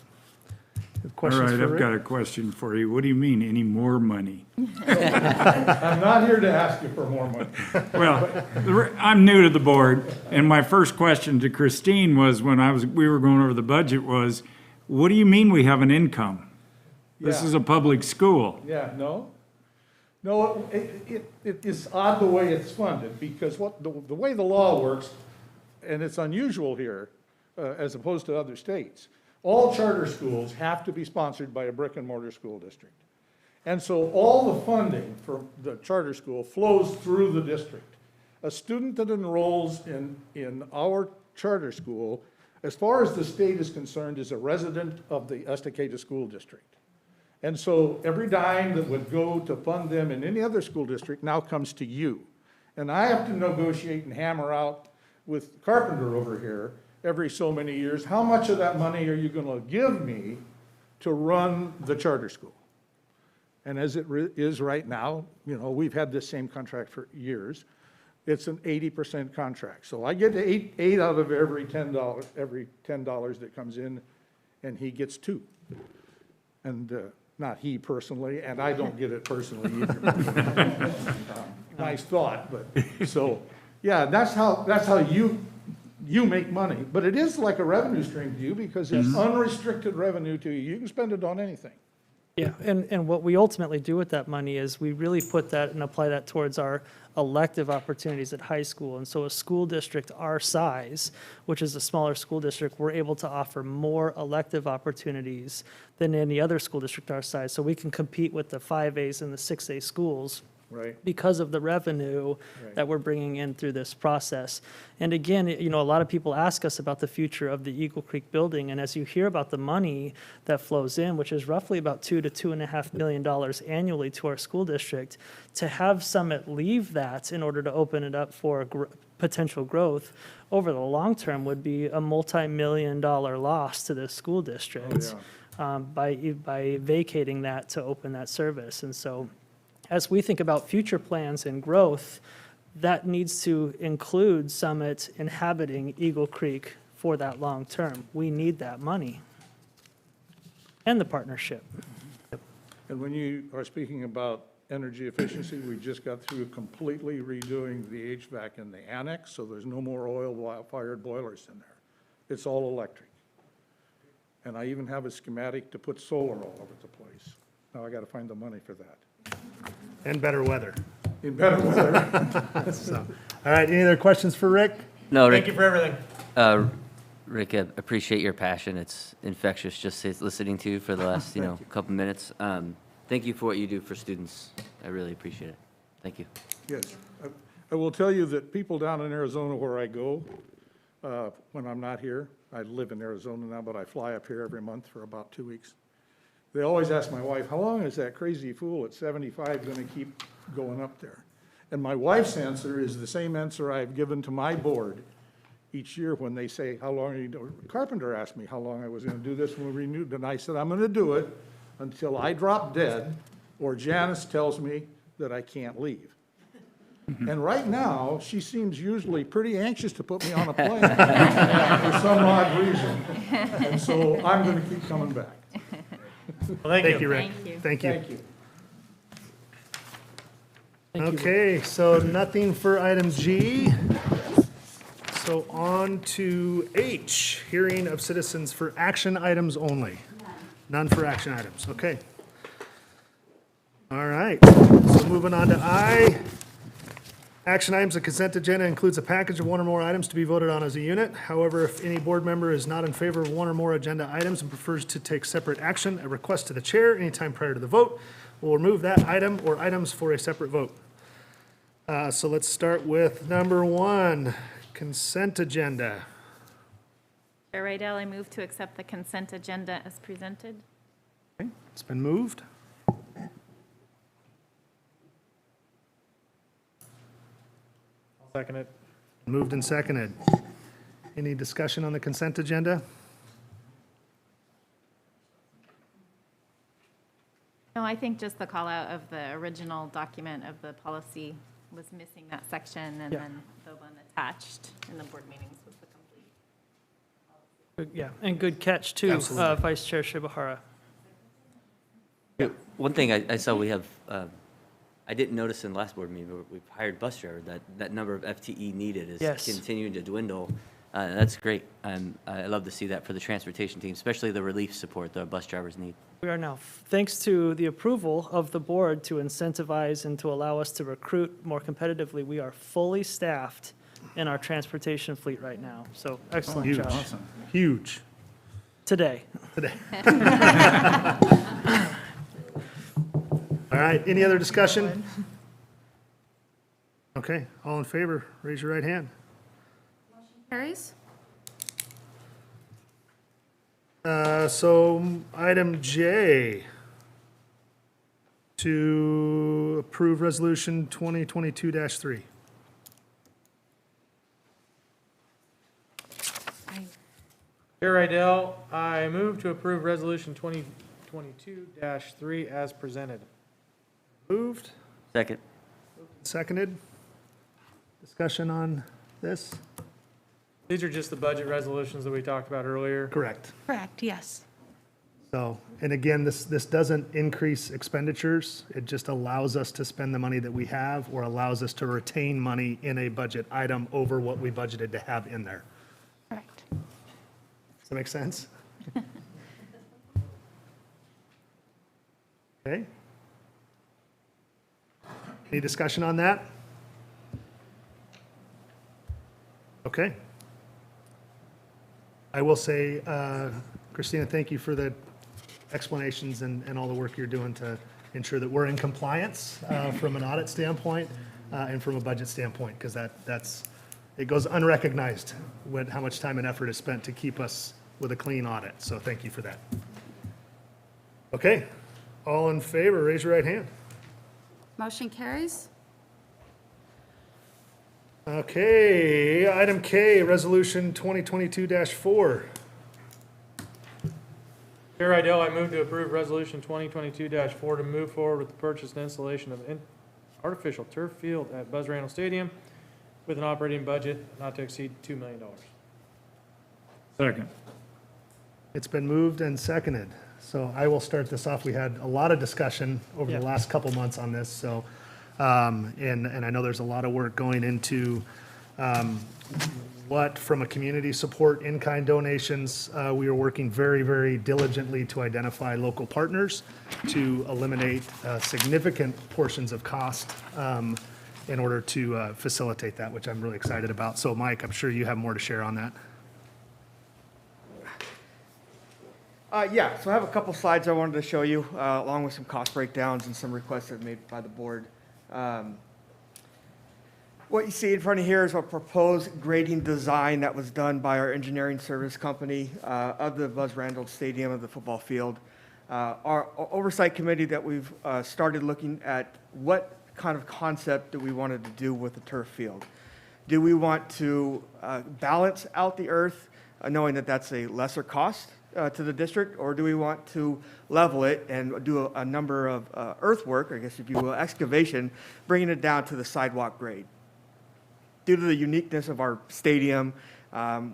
S3: All
S1: Questions
S3: right,
S1: for
S3: I've
S1: Rick?
S3: got a question for you. What do you mean, any more money?
S12: I'm not here to ask you for more money.
S3: Well, I'm new to the board, and my first question to Christine was, when we were going over the budget, was, what do you mean we have an income? This
S12: Yeah.
S3: is a public school.
S12: Yeah, no? No, it is odd the way it's funded, because the way the law works, and it's unusual here, as opposed to other states, all charter schools have to be sponsored by a brick and mortar school district. And so all the funding for the charter school flows through the district. A student that enrolls in our charter school, as far as the state is concerned, is a resident of the Estacada School District. And so every dime that would go to fund them in any other school district now comes to you. And I have to negotiate and hammer out with Carpenter over here every so many years, how much of that money are you going to give me to run the charter school? And as it is right now, we've had this same contract for years. It's an 80% contract. So I get eight out of every $10 that comes in, and he gets $2. And not he personally, and I don't get it personally either. Nice thought, but, so, yeah, that's how you make money. But it is like a revenue stream to you, because it's unrestricted revenue to you. You can spend it on anything.
S2: Yeah, and what we ultimately do with that money is we really put that and apply that towards our elective opportunities at high school. And so a school district our size, which is a smaller school district, we're able to offer more elective opportunities than any other school district our size. So we can compete with the 5As and the 6A schools
S12: Right.
S2: because of the revenue that we're bringing in through this process. And again, a lot of people ask us about the future of the Eagle Creek building, and as you hear about the money that flows in, which is roughly about $2 to $2.5 million annually to our school district, to have Summit leave that in order to open it up for potential growth over the long term would be a multi-million-dollar loss to the school district by vacating that to open that service. And so as we think about future plans and growth, that needs to include Summit inhabiting Eagle Creek for that long term. We need that money and the partnership.
S12: And when you are speaking about energy efficiency, we just got through completely redoing the HVAC in the annex, so there's no more oil-fired boilers in there. It's all electric. And I even have a schematic to put solar all over the place. Now I got to find the money for that.
S1: And better weather.
S12: In better weather.
S1: So, all right, any other questions for Rick?
S7: No,
S5: Thank
S7: Rick,
S5: you for everything.
S7: Rick, I appreciate your passion. It's infectious just listening to you for the last, couple minutes. Thank you for what you do for students. I really appreciate it. Thank you.
S12: Yes. I will tell you that people down in Arizona where I go, when I'm not here, I live in Arizona now, but I fly up here every month for about 2 weeks. They always ask my wife, how long is that crazy fool at 75 going to keep going up there? And my wife's answer is the same answer I've given to my board each year when they say, how long are you doing? Carpenter asked me how long I was going to do this when we renewed, and I said, I'm going to do it until I drop dead or Janice tells me that I can't leave. And right now, she seems usually pretty anxious to put me on a plane for some odd reason. And so I'm going to keep coming back.
S5: Well, thank you.
S1: Thank you, Rick.
S6: Thank you.
S1: Thank you.
S12: Thank you.
S2: Thank you.
S1: Okay, so nothing for item G. So on to H, hearing of citizens for action items only. None for action items, okay. All right, so moving on to I. Action items, the consent agenda includes a package of one or more items to be voted on as a unit. However, if any board member is not in favor of one or more agenda items and prefers to take separate action, a request to the chair anytime prior to the vote will remove that item or items for a separate vote. So let's start with number 1, consent agenda.
S6: Chair Rydell, I move to accept the consent agenda as presented.
S1: Okay, it's been moved.
S5: I'll second it.
S1: Moved and seconded. Any discussion on the consent agenda?
S6: No, I think just the call out of the original document of the policy was missing that section, and
S2: Yeah.
S6: then the one attached in the board meetings was the complete.
S2: Good- Yeah, and good catch too,
S1: Absolutely.
S2: Vice Chair Shibahara.
S7: One thing I saw we have, I didn't notice in the last board meeting, but we've hired bus driver, that number of FTE needed is
S2: Yes.
S7: continuing to dwindle. That's great. I love to see that for the transportation team, especially the relief support the bus drivers need.
S2: We are now, thanks to the approval of the board to incentivize and to allow us to recruit more competitively, we are fully staffed in our transportation fleet right now. So excellent
S1: Huge.
S2: job.
S1: Huge.
S2: Today.
S1: Today. All right, any other discussion? Okay, all in favor, raise your right hand.
S4: Carries?
S1: So item J, to approve resolution 2022-3.
S5: Chair Rydell, I move to approve Resolution 2022-3 as presented.
S1: Moved,
S7: Second.
S1: seconded. Discussion on this?
S5: These are just the budget resolutions that we talked about earlier.
S1: Correct.
S11: Correct, yes.
S1: So, and again, this doesn't increase expenditures. It just allows us to spend the money that we have or allows us to retain money in a budget item over what we budgeted to have in there.
S11: Correct.
S1: Does that make sense? Okay. Any discussion on that? Okay. I will say, Christina, thank you for the explanations and all the work you're doing to ensure that we're in compliance from an audit standpoint and from a budget standpoint, because it goes unrecognized how much time and effort is spent to keep us with a clean audit. So thank you for that. Okay, all in favor, raise your right hand.
S4: Motion carries?
S1: Okay, item K, resolution 2022-4.
S5: Chair Rydell, I move to approve Resolution 2022-4 to move forward with the purchase and installation of an artificial turf field at Buzz Randall Stadium with an operating budget not to exceed $2 million.
S3: Second.
S1: It's been moved and seconded. So I will start this off. We had a lot of discussion over the
S2: Yeah.
S1: last couple months on this, so, and I know there's a lot of work going into what, from a community support, in-kind donations, we are working very, very diligently to identify local partners to eliminate significant portions of cost in order to facilitate that, which I'm really excited about. So Mike, I'm sure you have more to share on that.
S10: Yeah, so I have a couple slides I wanted to show you, along with some cost breakdowns and some requests that were made by the board. What you see in front of here is a proposed grading design that was done by our engineering service company of the Buzz Randall Stadium of the football field. Our oversight committee that we've started looking at what kind of concept do we wanted to do with the turf field. Do we want to balance out the earth, knowing that that's a lesser cost to the district, or do we want to level it and do a number of earthwork, I guess if you will, excavation, bringing it down to the sidewalk grade? Due to the uniqueness of our stadium,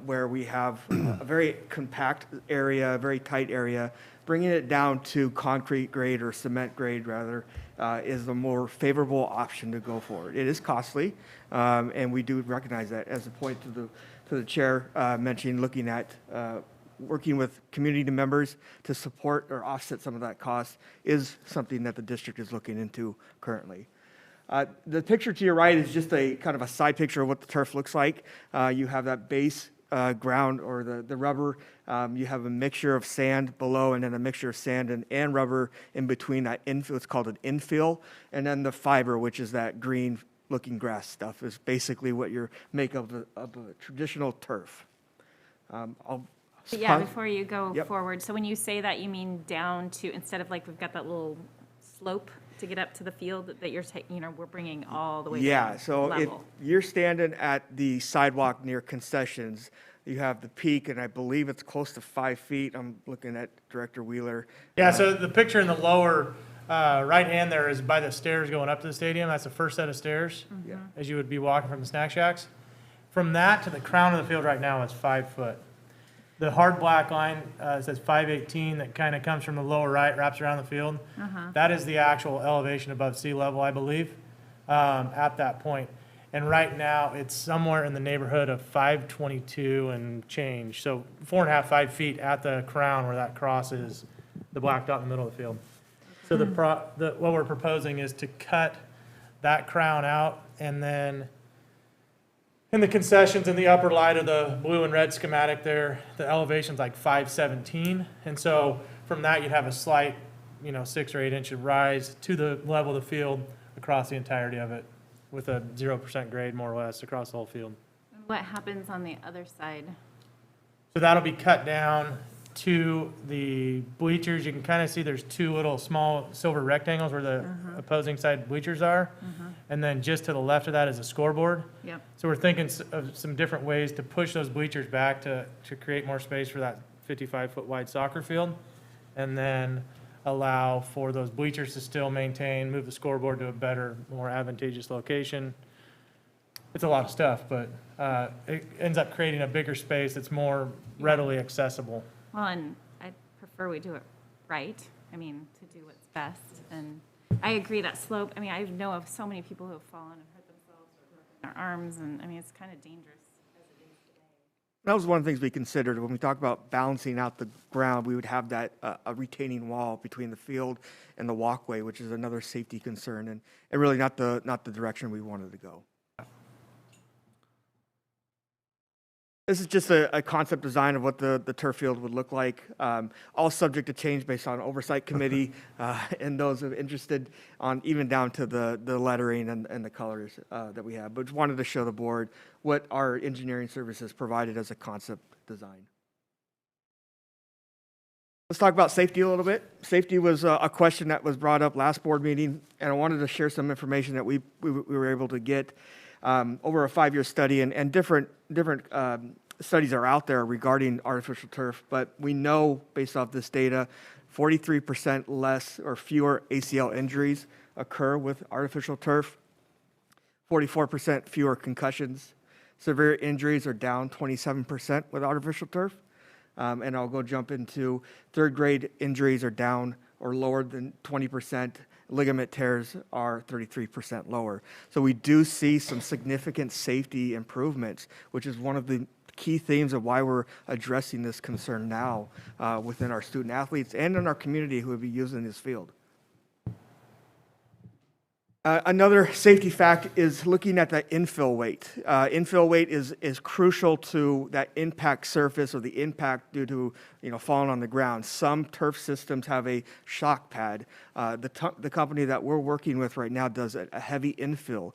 S10: where we have a very compact area, a very tight area, bringing it down to concrete grade or cement grade rather is the more favorable option to go forward. It is costly, and we do recognize that. As a point to the chair mentioning, looking at working with community members to support or offset some of that cost is something that the district is looking into currently. The picture to your right is just a kind of a side picture of what the turf looks like. You have that base ground or the rubber. You have a mixture of sand below and then a mixture of sand and rubber in between that infill. It's called an infill. And then the fiber, which is that green looking grass stuff, is basically what your makeup of a traditional turf.
S6: But yeah, before you go
S10: Yep.
S6: forward, so when you say that, you mean down to, instead of like, we've got that little slope to get up to the field that you're taking, we're bringing all the way down
S10: Yeah, so if
S6: level.
S10: you're standing at the sidewalk near concessions, you have the peak, and I believe it's close to 5 feet. I'm looking at Director Wheeler.
S5: Yeah, so the picture in the lower right hand there is by the stairs going up to the stadium. That's the first set of stairs,
S10: Yeah.
S5: as you would be walking from the snack shacks. From that to the crown of the field right now is 5 foot. The hard black line says 518 that kind of comes from the lower right, wraps around the field. That is the actual elevation above sea level, I believe, at that point. And right now, it's somewhere in the neighborhood of 522 and change. So 4.5, 5 feet at the crown where that crosses the black dot in the middle of the field. So what we're proposing is to cut that crown out, and then in the concessions in the upper light of the blue and red schematic there, the elevation's like 517. And so from that, you'd have a slight, 6 or 8 inch rise to the level of the field across the entirety of it with a 0% grade more or less across the whole field.
S6: What happens on the other side?
S5: So that'll be cut down to the bleachers. You can kind of see there's 2 little small silver rectangles where the opposing side bleachers are. And then just to the left of that is a scoreboard.
S6: Yep.
S5: So we're thinking of some different ways to push those bleachers back to create more space for that 55-foot wide soccer field. And then allow for those bleachers to still maintain, move the scoreboard to a better, more advantageous location. It's a lot of stuff, but it ends up creating a bigger space that's more readily accessible.
S6: Well, and I prefer we do it right. I mean, to do what's best. And I agree that slope, I know of so many people who have fallen and hurt themselves or broken their arms, and it's kind of dangerous as it is today.
S10: That was one of the things we considered when we talk about balancing out the ground. We would have that a retaining wall between the field and the walkway, which is another safety concern, and really not the direction we wanted to go. This is just a concept design of what the turf field would look like, all subject to change based on oversight committee and those who are interested on even down to the lettering and the colors that we have. But just wanted to show the board what our engineering services provided as a concept design. Let's talk about safety a little bit. Safety was a question that was brought up last board meeting, and I wanted to share some information that we were able to get over a 5-year study, and different studies are out there regarding artificial turf, but we know based off this data, 43% less or fewer ACL injuries occur with artificial turf, 44% fewer concussions, severe injuries are down 27% with artificial turf, and I'll go jump into third grade injuries are down or lower than 20%. Ligament tears are 33% lower. So we do see some significant safety improvements, which is one of the key themes of why we're addressing this concern now within our student athletes and in our community who will be using this field. Another safety fact is looking at the infill weight. Infill weight is crucial to that impact surface or the impact due to falling on the ground. Some turf systems have a shock pad. The company that we're working with right now does a heavy infill.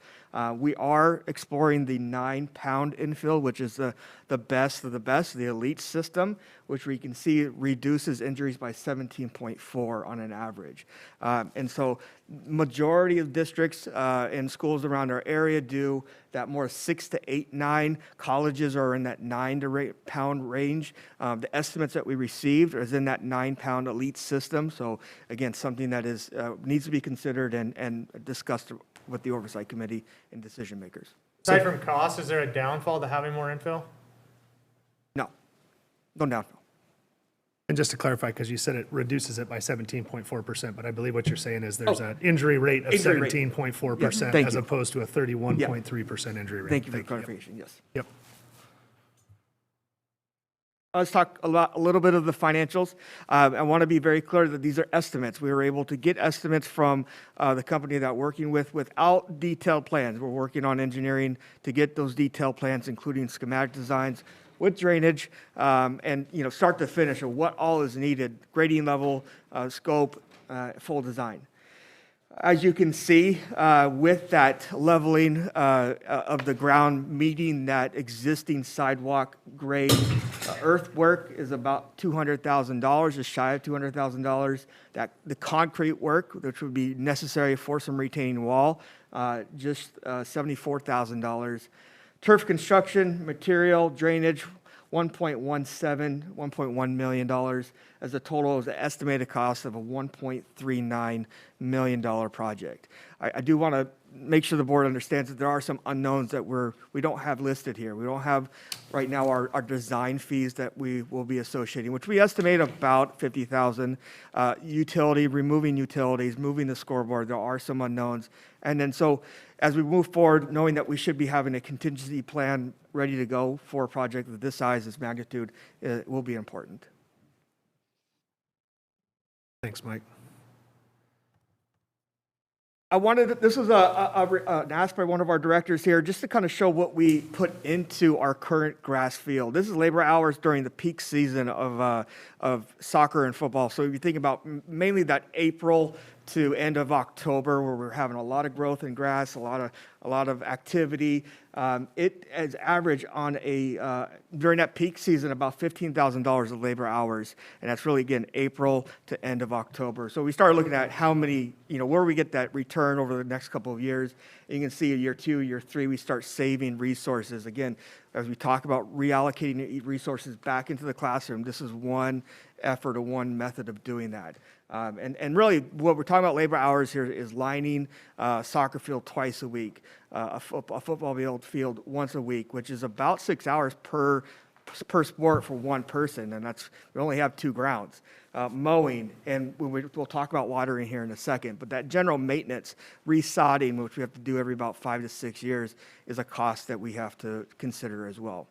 S10: We are exploring the 9-pound infill, which is the best of the best, the elite system, which we can see reduces injuries by 17.4 on an average. And so majority of districts and schools around our area do that more 6 to 8, 9. Colleges are in that 9-pound range. The estimates that we received is in that 9-pound elite system. So again, something that is needs to be considered and discussed with the oversight committee and decision makers.
S5: Aside from cost, is there a downfall to having more infill?
S10: No downfall.
S1: And just to clarify, because you said it reduces it by 17.4%, but I believe what you're saying is there's an injury rate of
S10: Injury rate.
S1: 17.4%
S10: Yes, thank
S1: as
S10: you.
S1: opposed to a 31.3% injury rate.
S10: Thank you for the
S1: Yep.
S10: clarification, yes.
S1: Yep.
S10: Let's talk a little bit of the financials. I want to be very clear that these are estimates. We were able to get estimates from the company that we're working with without detailed plans. We're working on engineering to get those detailed plans, including schematic designs with drainage, and, you know, start to finish of what all is needed, grading level, scope, full design. As you can see, with that leveling of the ground, meeting that existing sidewalk grade, earthwork is about $200,000, just shy of $200,000. That the concrete work, which would be necessary for some retaining wall, just $74,000. Turf construction, material, drainage, $1.1 million, as a total of the estimated cost of a $1.39 million project. I do want to make sure the board understands that there are some unknowns that we don't have listed here. We don't have right now our design fees that we will be associating, which we estimate about $50,000. Removing utilities, moving the scoreboard, there are some unknowns. And then so as we move forward, knowing that we should be having a contingency plan ready to go for a project of this size, this magnitude, will be important.
S1: Thanks, Mike.
S10: This was an ask by one of our directors here, just to kind of show what we put into our current grass field. This is labor hours during the peak season of soccer and football. So if you think about mainly that April to end of October, where we're having a lot of growth in grass, a lot of activity. It is average on during that peak season about $15,000 of labor hours, and that's really again April to end of October. So we started looking at how many, where we get that return over the next couple of years. And you can see year 2, year 3, we start saving resources. Again, as we talk about reallocating resources back into the classroom, this is one effort or one method of doing that. And really, what we're talking about labor hours here is lining soccer field twice a week, a football field once a week, which is about 6 hours per sport for one person, and we only have 2 grounds. Mowing, and we'll talk about watering here in a second, but that general maintenance, resodding, which we have to do every about 5 to 6 years, is a cost that we have to consider as well.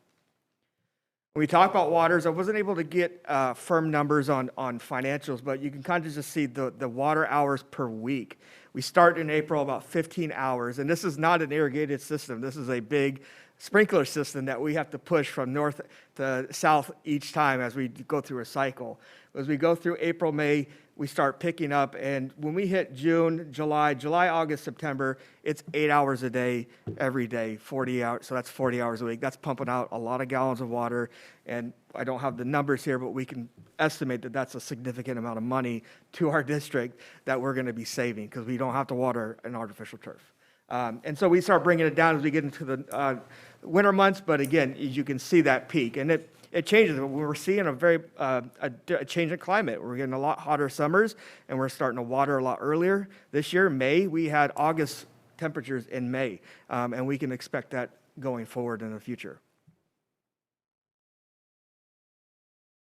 S10: When we talk about waters, I wasn't able to get firm numbers on financials, but you can kind of just see the water hours per week. We start in April about 15 hours, and this is not an irrigated system. This is a big sprinkler system that we have to push from north to south each time as we go through a cycle. As we go through April, May, we start picking up, and when we hit June, July, August, September, it's 8 hours a day, every day, 40 hours, so that's 40 hours a week. That's pumping out a lot of gallons of water, and I don't have the numbers here, but we can estimate that that's a significant amount of money to our district that we're going to be saving because we don't have to water an artificial turf. And so we start bringing it down as we get into the winter months, but again, as you can see that peak, and it changes. We're seeing a change in climate. We're getting a lot hotter summers, and we're starting to water a lot earlier. This year, May, we had August temperatures in May, and we can expect that going forward in the future.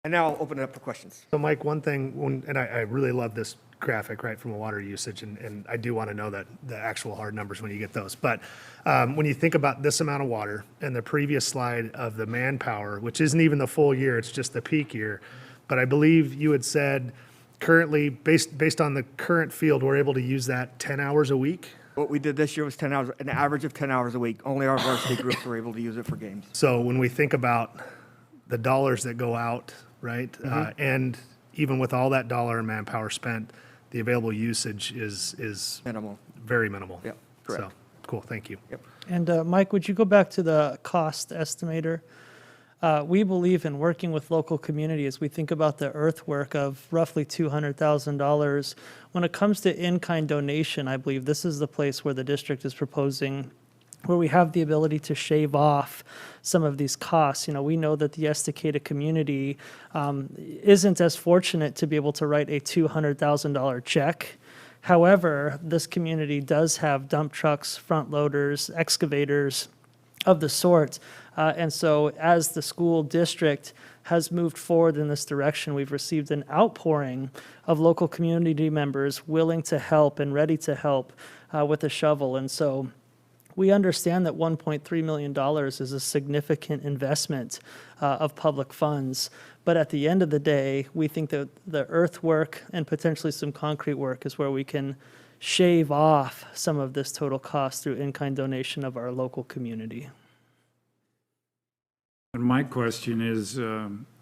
S10: And now I'll open it up for questions.
S1: So Mike, one thing, and I really love this graphic, right, from a water usage, and I do want to know that the actual hard numbers when you get those. But when you think about this amount of water and the previous slide of the manpower, which isn't even the full year, it's just the peak year. But I believe you had said currently, based on the current field, we're able to use that 10 hours a week.
S10: What we did this year was 10 hours, an average of 10 hours a week. Only our varsity groups were able to use it for games.
S1: So when we think about the dollars that go out, right, and even with all that dollar and manpower spent, the available usage is
S10: Minimal.
S1: very minimal.
S10: Yep, correct.
S1: So, cool, thank you.
S10: Yep.
S2: And Mike, would you go back to the cost estimator? We believe in working with local community as we think about the earthwork of roughly $200,000. When it comes to in-kind donation, I believe this is the place where the district is proposing, where we have the ability to shave off some of these costs. We know that the Estacada community isn't as fortunate to be able to write a $200,000 check. However, this community does have dump trucks, front loaders, excavators, of the sort. And so as the school district has moved forward in this direction, we've received an outpouring of local community members willing to help and ready to help with a shovel. And so we understand that $1.3 million is a significant investment of public funds. But at the end of the day, we think that the earthwork and potentially some concrete work is where we can shave off some of this total cost through in-kind donation of our local community.
S3: And my question is,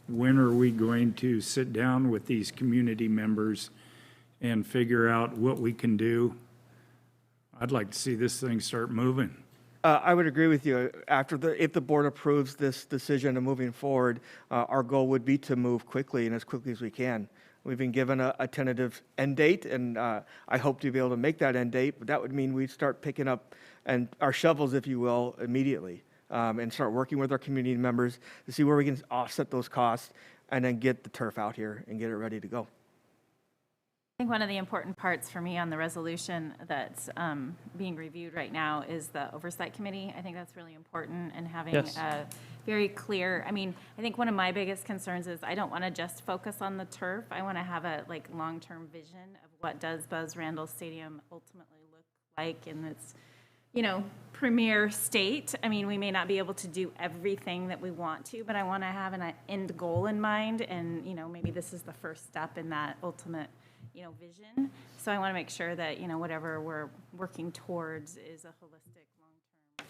S3: when are we going to sit down with these community members and figure out what we can do? I'd like to see this thing start moving.
S10: I would agree with you. If the board approves this decision of moving forward, our goal would be to move quickly and as quickly as we can. We've been given a tentative end date, and I hope to be able to make that end date, but that would mean we'd start picking up our shovels, if you will, immediately, and start working with our community members to see where we can offset those costs and then get the turf out here and get it ready to go.
S6: I think one of the important parts for me on the resolution that's being reviewed right now is the oversight committee. I think that's really important, and having
S2: Yes.
S6: a very clear, I mean, I think one of my biggest concerns is I don't want to just focus on the turf. I want to have a long-term vision of what does Buzz Randall Stadium ultimately look like in its, premier state. I mean, we may not be able to do everything that we want to, but I want to have an end goal in mind, and, maybe this is the first step in that ultimate vision. So I want to make sure that, whatever we're working towards is a holistic, long-term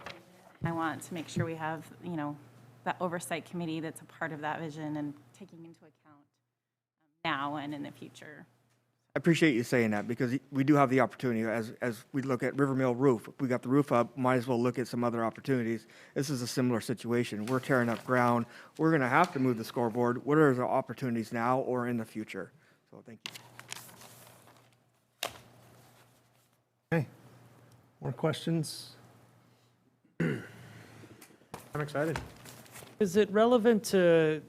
S6: vision. I want to make sure we have, that oversight committee that's a part of that vision and taking into account now and in the future.
S10: I appreciate you saying that, because we do have the opportunity as we look at River Mill roof. If we got the roof up, might as well look at some other opportunities. This is a similar situation. We're tearing up ground. We're going to have to move the scoreboard. What are the opportunities now or in the future? So thank you.
S1: Okay. More questions?
S5: I'm excited.
S2: Is it relevant to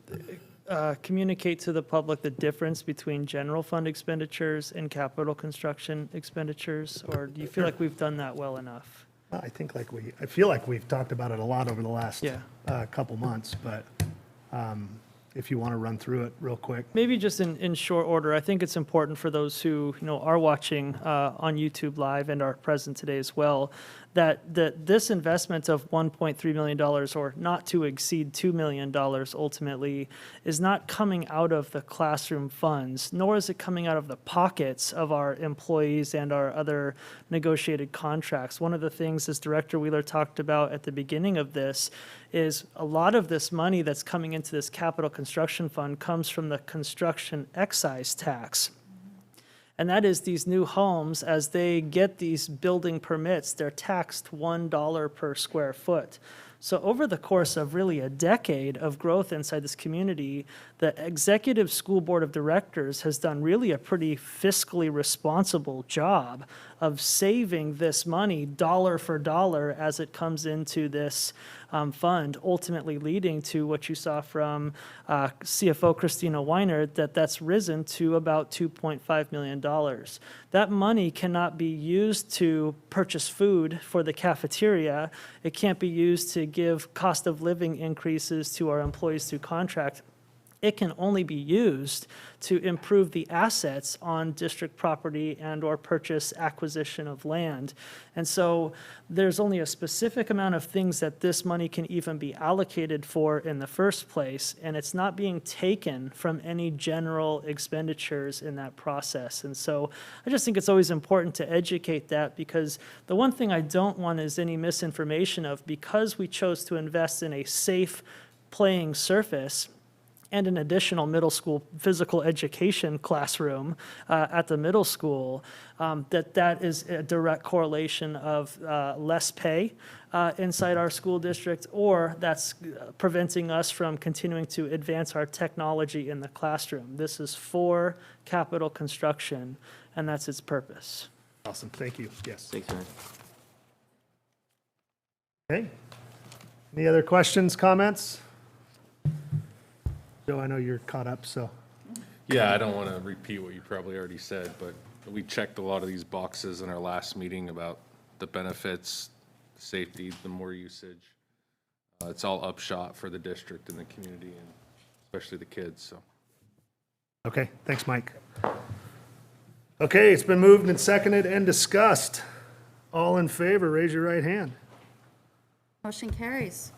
S2: communicate to the public the difference between general fund expenditures and capital construction expenditures? Or do you feel like we've done that well enough?
S1: I think I feel like we've talked about it a lot over the last
S2: Yeah.
S1: couple months, but if you want to run through it real quick.
S2: Maybe just in short order, I think it's important for those who are watching on YouTube Live and are present today as well, that this investment of $1.3 million, or not to exceed $2 million ultimately, is not coming out of the classroom funds, nor is it coming out of the pockets of our employees and our other negotiated contracts. One of the things, as Director Wheeler talked about at the beginning of this, is a lot of this money that's coming into this capital construction fund comes from the construction excise tax. And that is these new homes, as they get these building permits, they're taxed $1 per square foot. So over the course of really a decade of growth inside this community, the Executive School Board of Directors has done really a pretty fiscally responsible job of saving this money dollar for dollar as it comes into this fund, ultimately leading to what you saw from CFO Christina Weiner, that's risen to about $2.5 million. That money cannot be used to purchase food for the cafeteria. It can't be used to give cost of living increases to our employees through contract. It can only be used to improve the assets on district property and/or purchase acquisition of land. And so there's only a specific amount of things that this money can even be allocated for in the first place, and it's not being taken from any general expenditures in that process. And so I just think it's always important to educate that, because the one thing I don't want is any misinformation of, because we chose to invest in a safe playing surface and an additional middle school physical education classroom at the middle school, that is a direct correlation of less pay inside our school district, or that's preventing us from continuing to advance our technology in the classroom. This is for capital construction, and that's its purpose.
S1: Awesome, thank you, yes.
S7: Thanks, Aaron.
S1: Okay. Any other questions, comments? Joe, I know you're caught up, so.
S13: Yeah, I don't want to repeat what you probably already said, but we checked a lot of these boxes in our last meeting about the benefits, safety, the more usage. It's all upshot for the district and the community, and especially the kids, so.
S1: Okay, thanks, Mike. Okay, it's been moved and seconded and discussed. All in favor, raise your right hand.
S4: Motion carries.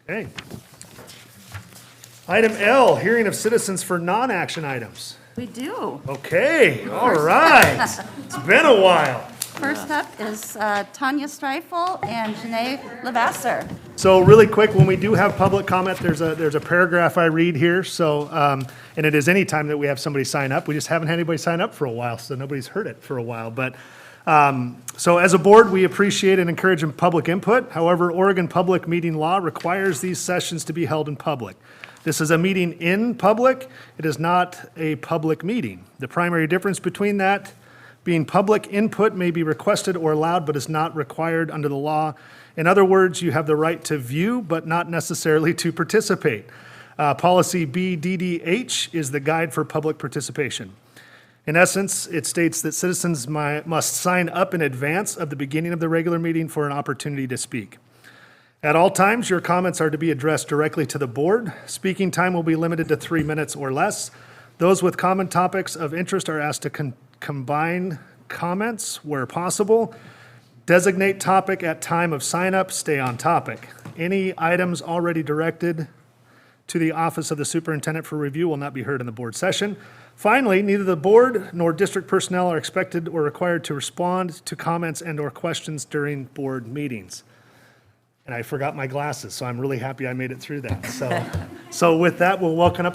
S1: Okay. Item L, hearing of citizens for non-action items.
S4: We do.
S1: Okay, all right. It's been a while.
S4: First up is Tanya Streifel and Janae Lavasser.
S1: So really quick, when we do have public comment, there's a paragraph I read here. So, and it is any time that we have somebody sign up. We just haven't had anybody sign up for a while, so nobody's heard it for a while. But so as a board, we appreciate and encourage public input. However, Oregon public meeting law requires these sessions to be held in public. This is a meeting in public. It is not a public meeting. The primary difference between that being public input may be requested or allowed, but is not required under the law. In other words, you have the right to view, but not necessarily to participate. Policy BDDH is the guide for public participation. In essence, it states that citizens must sign up in advance of the beginning of the regular meeting for an opportunity to speak. At all times, your comments are to be addressed directly to the board. Speaking time will be limited to 3 minutes or less. Those with common topics of interest are asked to combine comments where possible. Designate topic at time of sign up, stay on topic. Any items already directed to the office of the superintendent for review will not be heard in the board session. Finally, neither the board nor district personnel are expected or required to respond to comments and or questions during board meetings. And I forgot my glasses, so I'm really happy I made it through that. So with that, we'll welcome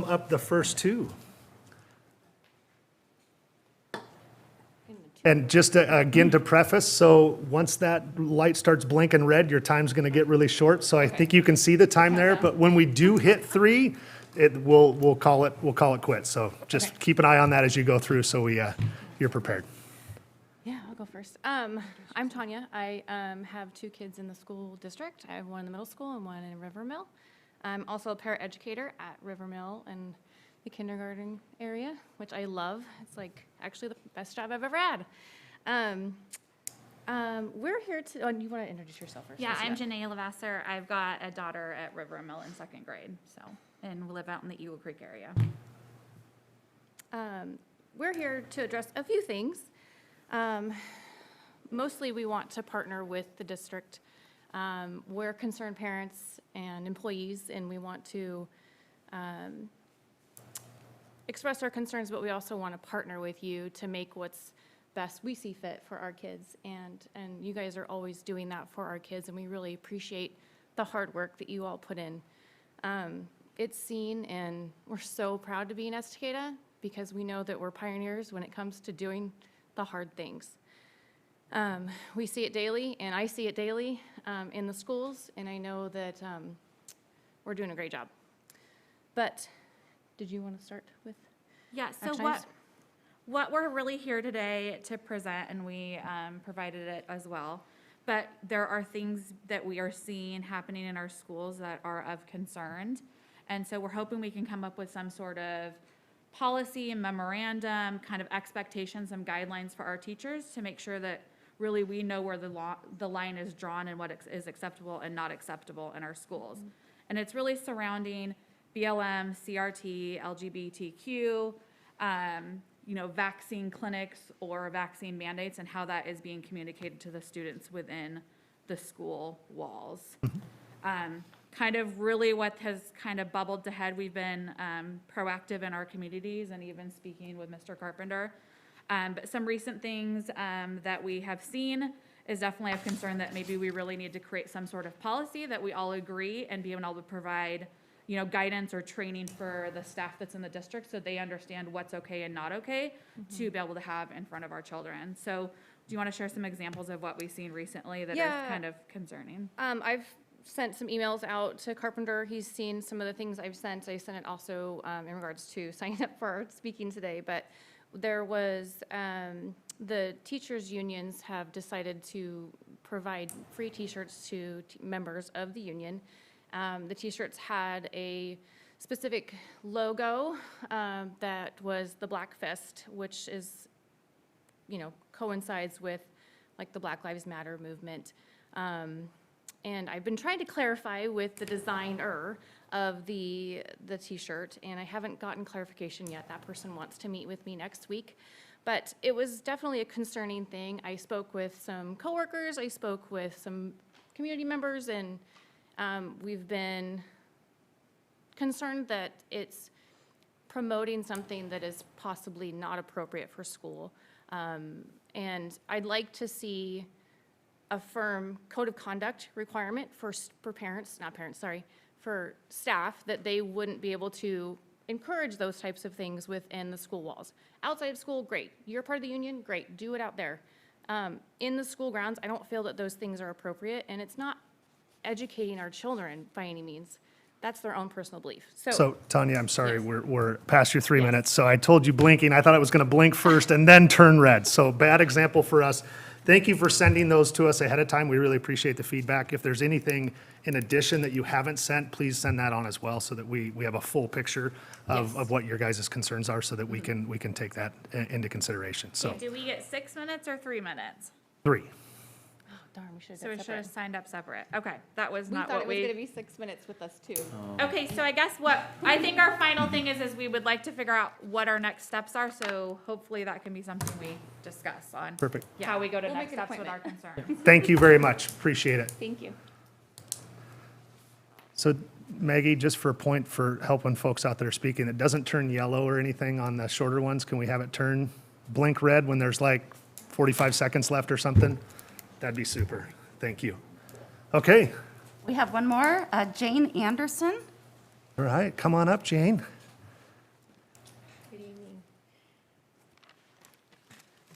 S1: up the first two. And just again to preface, so once that light starts blinking red, your time's going to get really short. So I think you can see the time there, but when we do hit 3, we'll call it quits. So just keep an eye on that as you go through, so you're prepared.
S14: Yeah, I'll go first. I'm Tanya. I have 2 kids in the school district. I have one in the middle school and one in Rivermill. I'm also a paraeducator at Rivermill and the kindergarten area, which I love. It's like actually the best job I've ever had. We're here to, you want to introduce yourself first?
S15: Yeah, I'm
S14: Janae.
S15: Janae Lavasser. I've got a daughter at Rivermill in 2nd grade, and we live out in the Eagle Creek area.
S14: We're here to address a few things. Mostly we want to partner with the district. We're concerned parents and employees, and we want to express our concerns, but we also want to partner with you to make what's best we see fit for our kids. And you guys are always doing that for our kids, and we really appreciate the hard work that you all put in. It's seen, and we're so proud to be in Estacada because we know that we're pioneers when it comes to doing the hard things. We see it daily, and I see it daily in the schools, and I know that we're doing a great job. But did you want to start with?
S15: Yeah, so
S14: action items?
S15: what we're really here today to present, and we provided it as well, but there are things that we are seeing happening in our schools that are of concern. And so we're hoping we can come up with some sort of policy and memorandum, kind of expectations and guidelines for our teachers to make sure that really we know where the line is drawn and what is acceptable and not acceptable in our schools. Mm-hmm. And it's really surrounding BLM, CRT, LGBTQ, vaccine clinics or vaccine mandates and how that is being communicated to the students within the school walls. Kind of really what has kind of bubbled to head, we've been proactive in our communities and even speaking with Mr. Carpenter. But some recent things that we have seen is definitely of concern that maybe we really need to create some sort of policy that we all agree and be able to provide guidance or training for the staff that's in the district so they understand what's okay and not okay to be able to have in front of our children. So do you want to share some examples of what we've seen recently that are kind of concerning?
S14: I've sent some emails out to Carpenter. He's seen some of the things I've sent. I sent it also in regards to signing up for speaking today, but there was the teachers' unions have decided to provide free t-shirts to members of the union. The t-shirts had a specific logo that was the Black Fist, which is, coincides with like the Black Lives Matter movement. And I've been trying to clarify with the designer of the T-shirt, and I haven't gotten clarification yet. That person wants to meet with me next week. But it was definitely a concerning thing. I spoke with some coworkers, I spoke with some community members, and we've been concerned that it's promoting something that is possibly not appropriate for school. And I'd like to see a firm code of conduct requirement for parents, not parents, sorry, for staff, that they wouldn't be able to encourage those types of things within the school walls. Outside of school, great. You're part of the union, great. Do it out there. In the school grounds, I don't feel that those things are appropriate, and it's not educating our children by any means. That's their own personal belief.
S1: So Tanya, I'm sorry, we're past your 3 minutes. So I told you blinking. I thought it was going to blink first and then turn red. So bad example for us. Thank you for sending those to us ahead of time. We really appreciate the feedback. If there's anything in addition that you haven't sent, please send that on as well so that we have a full picture of what your guys' concerns are so that we can take that into consideration. So
S15: Do we get 6 minutes or 3 minutes?
S1: 3.
S14: Oh, darn, we should have
S15: So we
S14: done
S15: should have
S14: separate.
S15: signed up separate. Okay, that was
S4: We
S15: not
S4: thought
S15: what
S4: it was
S15: we.
S4: going to be 6 minutes with us too.
S15: Okay, so I guess what, I think our final thing is we would like to figure out what our next steps are, so hopefully that can be something we discuss on.
S1: Perfect.
S15: How we go to
S4: We'll
S15: next
S4: make an
S15: steps with our
S4: appointment.
S15: concerns.
S1: Thank you very much. Appreciate it.
S4: Thank you.
S1: So Maggie, just for a point for helping folks out that are speaking, it doesn't turn yellow or anything on the shorter ones. Can we have it turn blink red when there's like 45 seconds left or something? That'd be super. Thank you. Okay.
S4: We have one more, Jane Anderson.
S1: All right. Come on up, Jane.
S16: Good evening.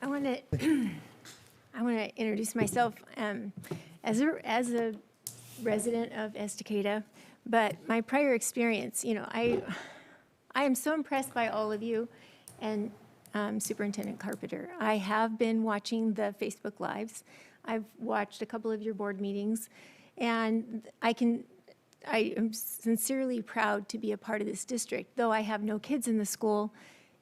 S16: I want to I want to introduce myself as a resident of Estacada, but my prior experience, I am so impressed by all of you and Superintendent Carpenter. I have been watching the Facebook Lives. I've watched a couple of your board meetings, and I am sincerely proud to be a part of this district. Though I have no kids in the school,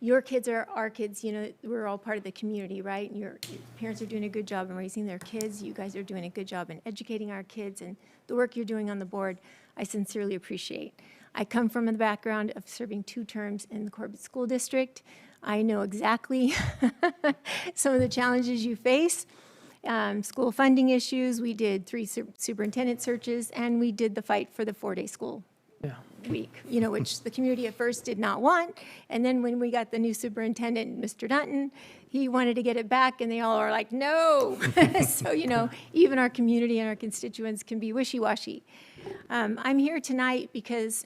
S16: your kids are our kids. We're all part of the community, right? And your parents are doing a good job in raising their kids. You guys are doing a good job in educating our kids, and the work you're doing on the board, I sincerely appreciate. I come from the background of serving 2 terms in the Corbett School District. I know exactly some of the challenges you face. School funding issues, we did 3 superintendent searches, and we did the fight for the 4-day school week, which the community at first did not want. And then when we got the new superintendent, Mr. Dutton, he wanted to get it back, and they all are like, no. So, even our community and our constituents can be wishy-washy. I'm here tonight because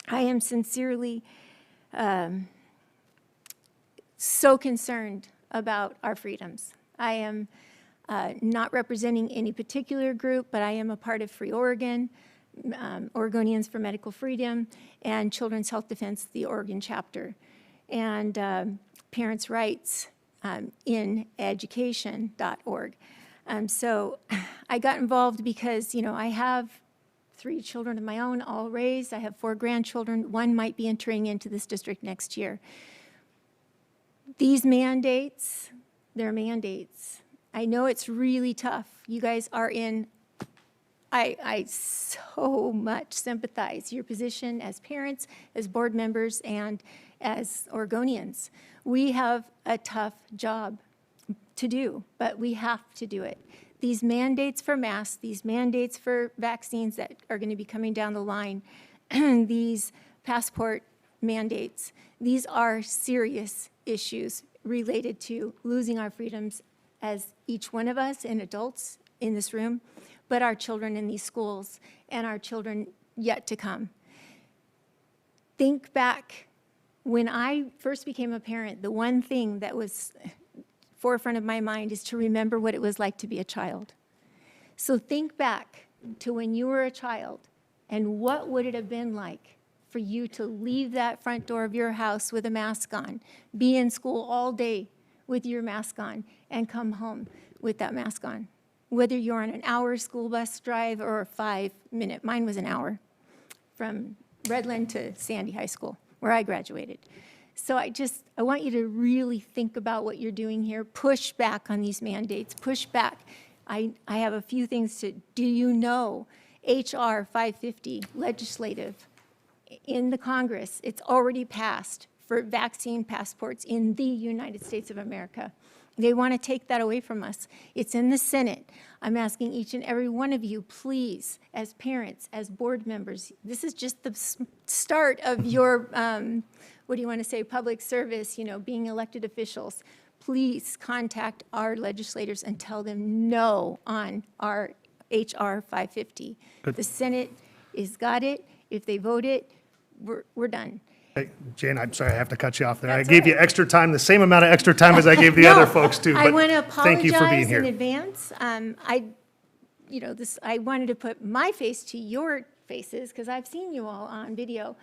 S16: I am sincerely so concerned about our freedoms. I am not representing any particular group, but I am a part of Free Oregon, Oregonians for Medical Freedom, and Children's Health Defense, the Oregon chapter, and Parents' Rights in Education.org. So I got involved because, I have 3 children of my own, all raised. I have 4 grandchildren. 1 might be entering into this district next year. These mandates, they're mandates. I know it's really tough. You guys are in, I so much sympathize your position as parents, as board members, and as Oregonians. We have a tough job to do, but we have to do it. These mandates for masks, these mandates for vaccines that are going to be coming down the line, these passport mandates, these are serious issues related to losing our freedoms as each one of us and adults in this room, but our children in these schools and our children yet to come. Think back, when I first became a parent, the one thing that was forefront of my mind is to remember what it was like to be a child. So think back to when you were a child, and what would it have been like for you to leave that front door of your house with a mask on, be in school all day with your mask on, and come home with that mask on? Whether you're on an hour school bus drive or a 5-minute, mine was an hour, from Redland to Sandy High School, where I graduated. So I want you to really think about what you're doing here. Push back on these mandates, push back. I have a few things do you know HR 550 legislative in the Congress, it's already passed for vaccine passports in the United States of America. They want to take that away from us. It's in the Senate. I'm asking each and every one of you, please, as parents, as board members, this is just the start of your, what do you want to say, public service, being elected officials. Please contact our legislators and tell them no on our HR 550.
S1: Good.
S16: The Senate has got it. If they vote it, we're done.
S1: Hey, Jane, I'm sorry, I have to cut you off there. I gave you extra time, the same amount of extra time as I gave the
S16: No,
S1: other folks too.
S16: I
S1: but
S16: want to
S1: thank you for being
S16: apologize
S1: here.
S16: in advance. I wanted to put my face to your faces because I've seen you all on video.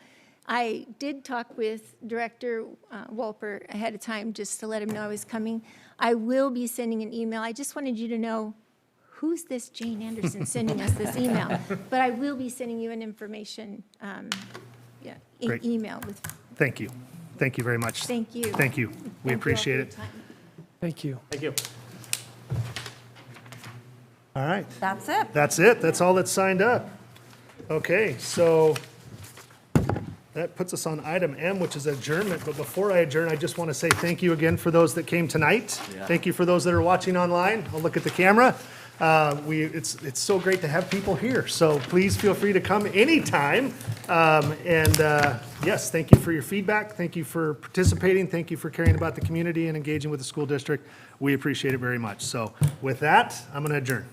S16: I did talk with Director Walper ahead of time just to let him know I was coming. I will be sending an email. I just wanted you to know, who's this Jane Anderson sending us this email? But I will be sending you an information
S1: Great.
S16: email with.
S1: Thank you. Thank you very much.
S16: Thank you.
S1: Thank you. We
S16: Thank you all
S1: appreciate
S16: for
S1: it.
S16: your time.
S2: Thank you.
S5: Thank you.
S1: All right.
S4: That's it.
S1: That's it. That's all that's signed up. Okay, so that puts us on item M, which is adjournment. But before I adjourn, I just want to say thank you again for those that came tonight.
S7: Yeah.
S1: Thank you for those that are watching online. I'll look at the camera. It's so great to have people here. So please feel free to come anytime. Yes, thank you for your feedback. Thank you for participating. Thank you for caring about the community and engaging with the school district. We appreciate it very much. So with that, I'm going to adjourn.